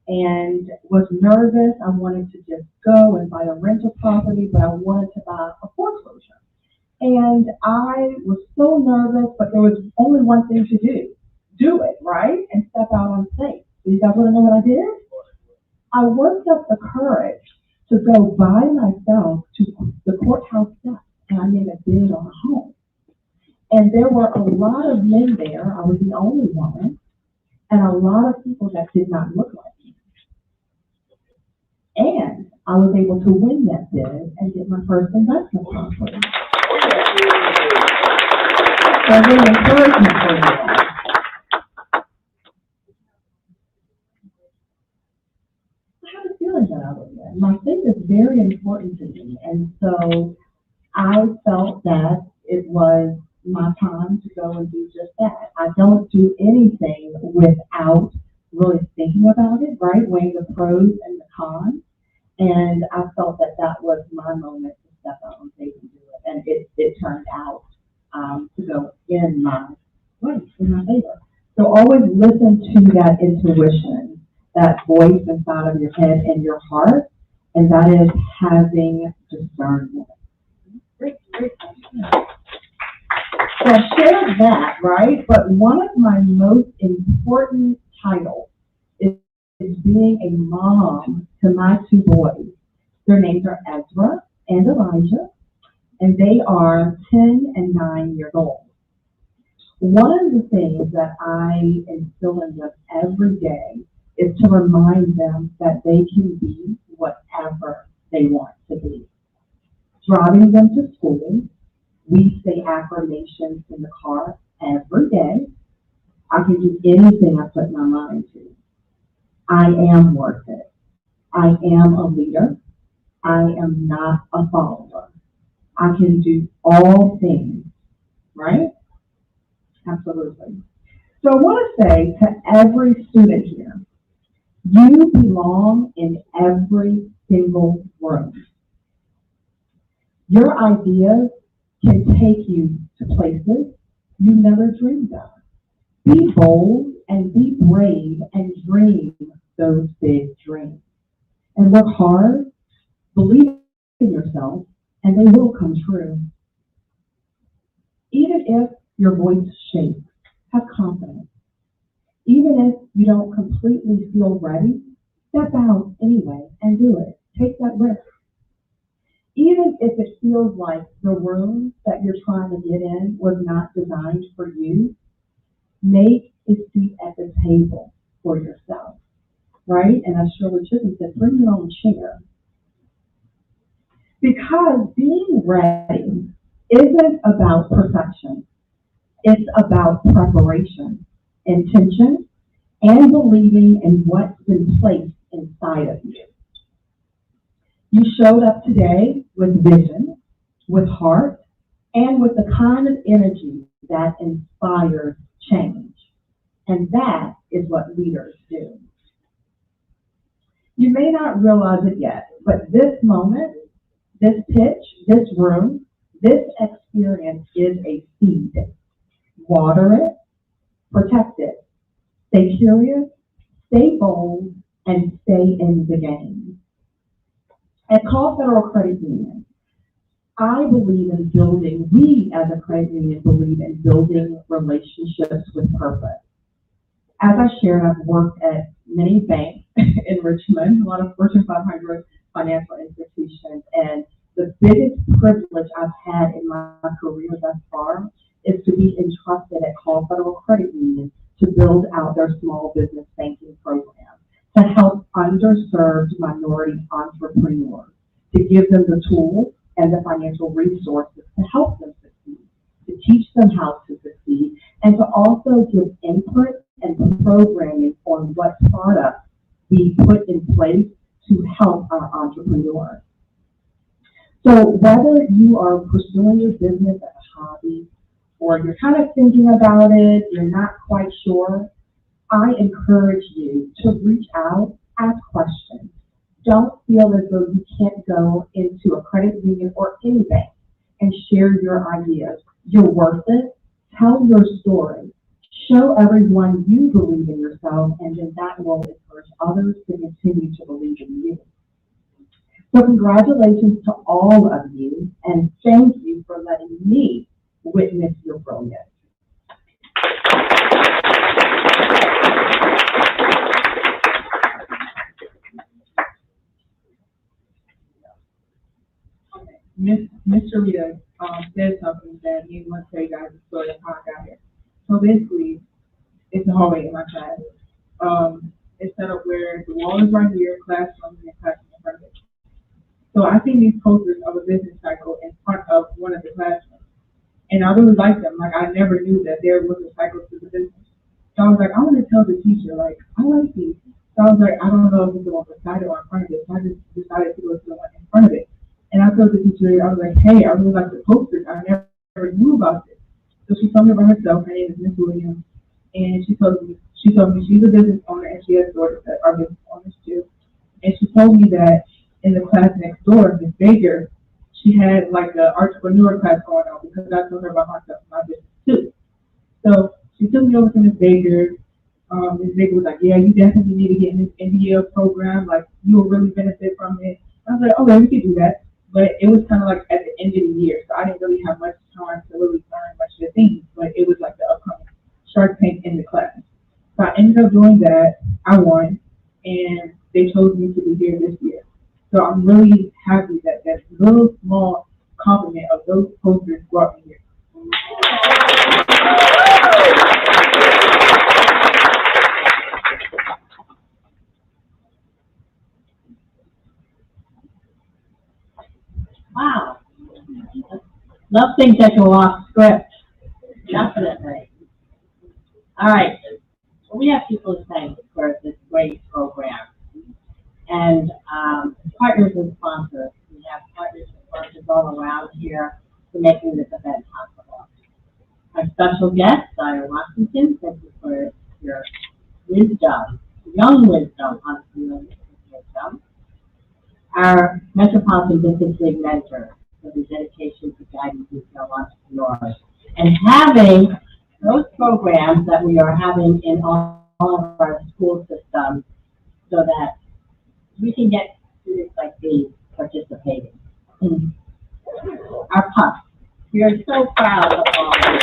and was nervous. I wanted to just go and buy a rental property, but I wanted to buy a foreclosure. And I was so nervous, but there was only one thing to do. Do it, right? And step out on faith. So you guys want to know what I did? I worked up the courage to go by myself to the courthouse steps, and I made a bid on a home. And there were a lot of men there. I was the only woman, and a lot of people that did not look like me. And I was able to win that bid and get my first investment property. So a little encouragement for you all. How does feeling that I was in? My faith is very important to me, and so I felt that it was my time to go and do just that. I don't do anything without really thinking about it, right? Weighing the pros and the cons. And I felt that that was my moment to step out on faith and do it. And it turned out to go in my favor. So always listen to that intuition, that voice inside of your head and your heart, and that is having discernment. Great. So I shared that, right? But one of my most important titles is being a mom to my 2 boys. Their names are Ezra and Elijah, and they are 10 and 9 years old. One of the things that I instill in them every day is to remind them that they can be whatever they want to be. Driving them to school, we say affirmations in the car every day. I can do anything I put my mind to. I am worth it. I am a leader. I am not a follower. I can do all things, right? Absolutely. So I want to say to every student here, you belong in every single room. Your ideas can take you to places you never dreamed of. Be bold and be brave and dream those big dreams. And work hard, believe in yourself, and they will come true. Even if your voice shakes, have confidence. Even if you don't completely feel ready, step out anyway and do it. Take that risk. Even if it feels like the room that you're trying to get in was not designed for you, make a seat at the table for yourself, right? And as Shirley Chisholm said, bring your own chair. Because being ready isn't about perfection. It's about preparation, intention, and believing in what's been placed inside of you. You showed up today with vision, with heart, and with the kind of energy that inspires change. And that is what leaders do. You may not realize it yet, but this moment, this pitch, this room, this experience is a seed. Water it, protect it. Stay curious, stay bold, and stay in the game. At Call Federal Credit Union, I believe in building, we as a credit union believe in building relationships with purpose. As I shared, I've worked at many banks in Richmond, a lot of Fortune 500 financial institutions, and the biggest privilege I've had in my career thus far is to be entrusted at Call Federal Credit Union to build out their small business banking program, to help underserved minority entrepreneurs, to give them the tools and the financial resources to help them succeed, to teach them how to succeed, and to also give input and programming on what products we put in place to help our entrepreneurs. So whether you are pursuing your business as a hobby, or you're kind of thinking about it, you're not quite sure, I encourage you to reach out, ask questions. Don't feel as though you can't go into a credit union or any bank and share your ideas. You're worth it. Tell your story. Show everyone you believe in yourself, and then that will encourage others to continue to believe in you. So congratulations to all of you, and thank you for letting me witness your brilliance. Mr. Rita said something that he wants to tell you guys the story of how I got here. So basically, it's a hallway in my class. It's set up where the wall is right here, classroom, and classroom in front of it. So I seen these posters of a business cycle in front of one of the classrooms. And I really liked them. Like, I never knew that there was a cycle to the business. So I was like, I want to tell the teacher, like, I like these. So I was like, I don't know if it's the one beside it or in front of it. So I just decided to go to the one in front of it. And I told the teacher, I was like, hey, I really like the posters. I never knew about this. So she told me about herself. Her name is Miss Williams. And she told me she's a business owner, and she has daughters that are business owners too. And she told me that in the class next door, Miss Baker, she had like the entrepreneur class going on, because I told her about myself and my business too. So she took me over to Miss Baker. Miss Baker was like, yeah, you definitely need to get in this India program. Like, you will really benefit from it. I was like, okay, we could do that. But it was kind of like at the end of the year, so I didn't really have much time to really learn much of the things, but it was like the upcoming Shark Tank in the class. So I ended up doing that. I won, and they chose me to be here this year. So I'm really happy that that little small compliment of those posters brought me here. Wow. Love things that go off script. Definitely. All right. Well, we have people to thank for this great program. And partners and sponsors. We have partners and sponsors all around here for making this event possible. Our special guest, Dr. Washington, thank you for your wisdom, young wisdom, entrepreneurial wisdom. Our Metropolitan Business League mentor for the dedication to guiding retail entrepreneurs, and having those programs that we are having in all of our school systems so that we can get students like these participating. Our pups. We are so proud of all of you.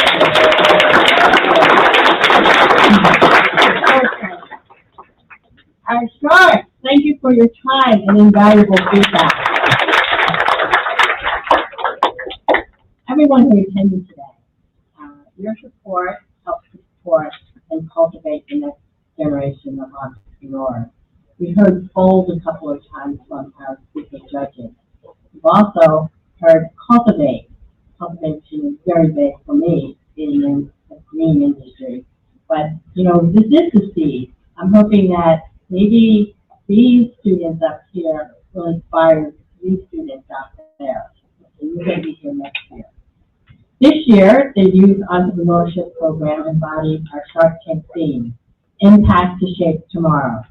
Our sharks, thank you for your time and invaluable feedback. Everyone who attended today, your support helps to support and cultivate the next generation of entrepreneurs. We heard fold a couple of times from our speaker judges. We've also heard cultivate. Cultivation is very big for me, being in the green industry. But, you know, this is the seed. I'm hoping that maybe these students up here will inspire these students out there. And you may be here next year. This year, the Youth Entrepreneurship Program embodied our Shark Tank theme, Impact to Shape Tomorrow.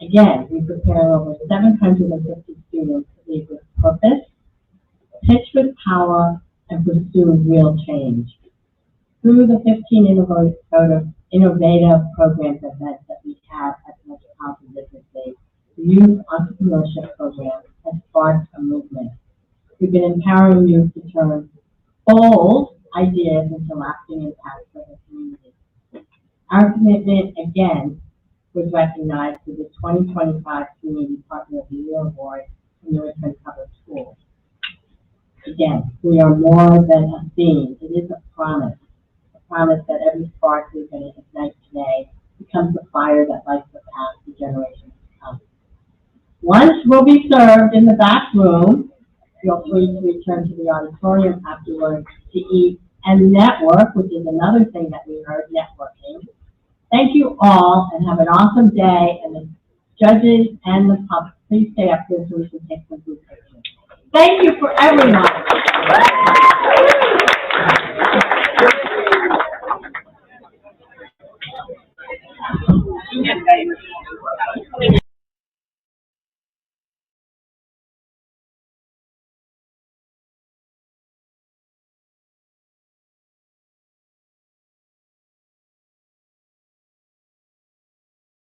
Again, we prepare over 750 students to lead with purpose, pitch with power, and pursue real change. Through the 15 innovative programs and events that we have at the Metropolitan Business League, the Youth Entrepreneurship Program has sparked a movement. We've been empowering youth to turn bold ideas into lasting impact for the community. Our commitment, again, was recognized with the 2025 Community Partner of the Year Award from the Richmond Public Schools. Again, we are more than a theme. It is a promise that every spark we're going to ignite today becomes the fire that lights the path for generations to come. Lunch will be served in the back room. Feel free to return to the auditorium afterwards to eat and network, which is another thing that we heard, networking. Thank you all, and have an awesome day, and the judges, and the public. Please stay up here so we can take some group pictures. Thank you for everyone. Yes,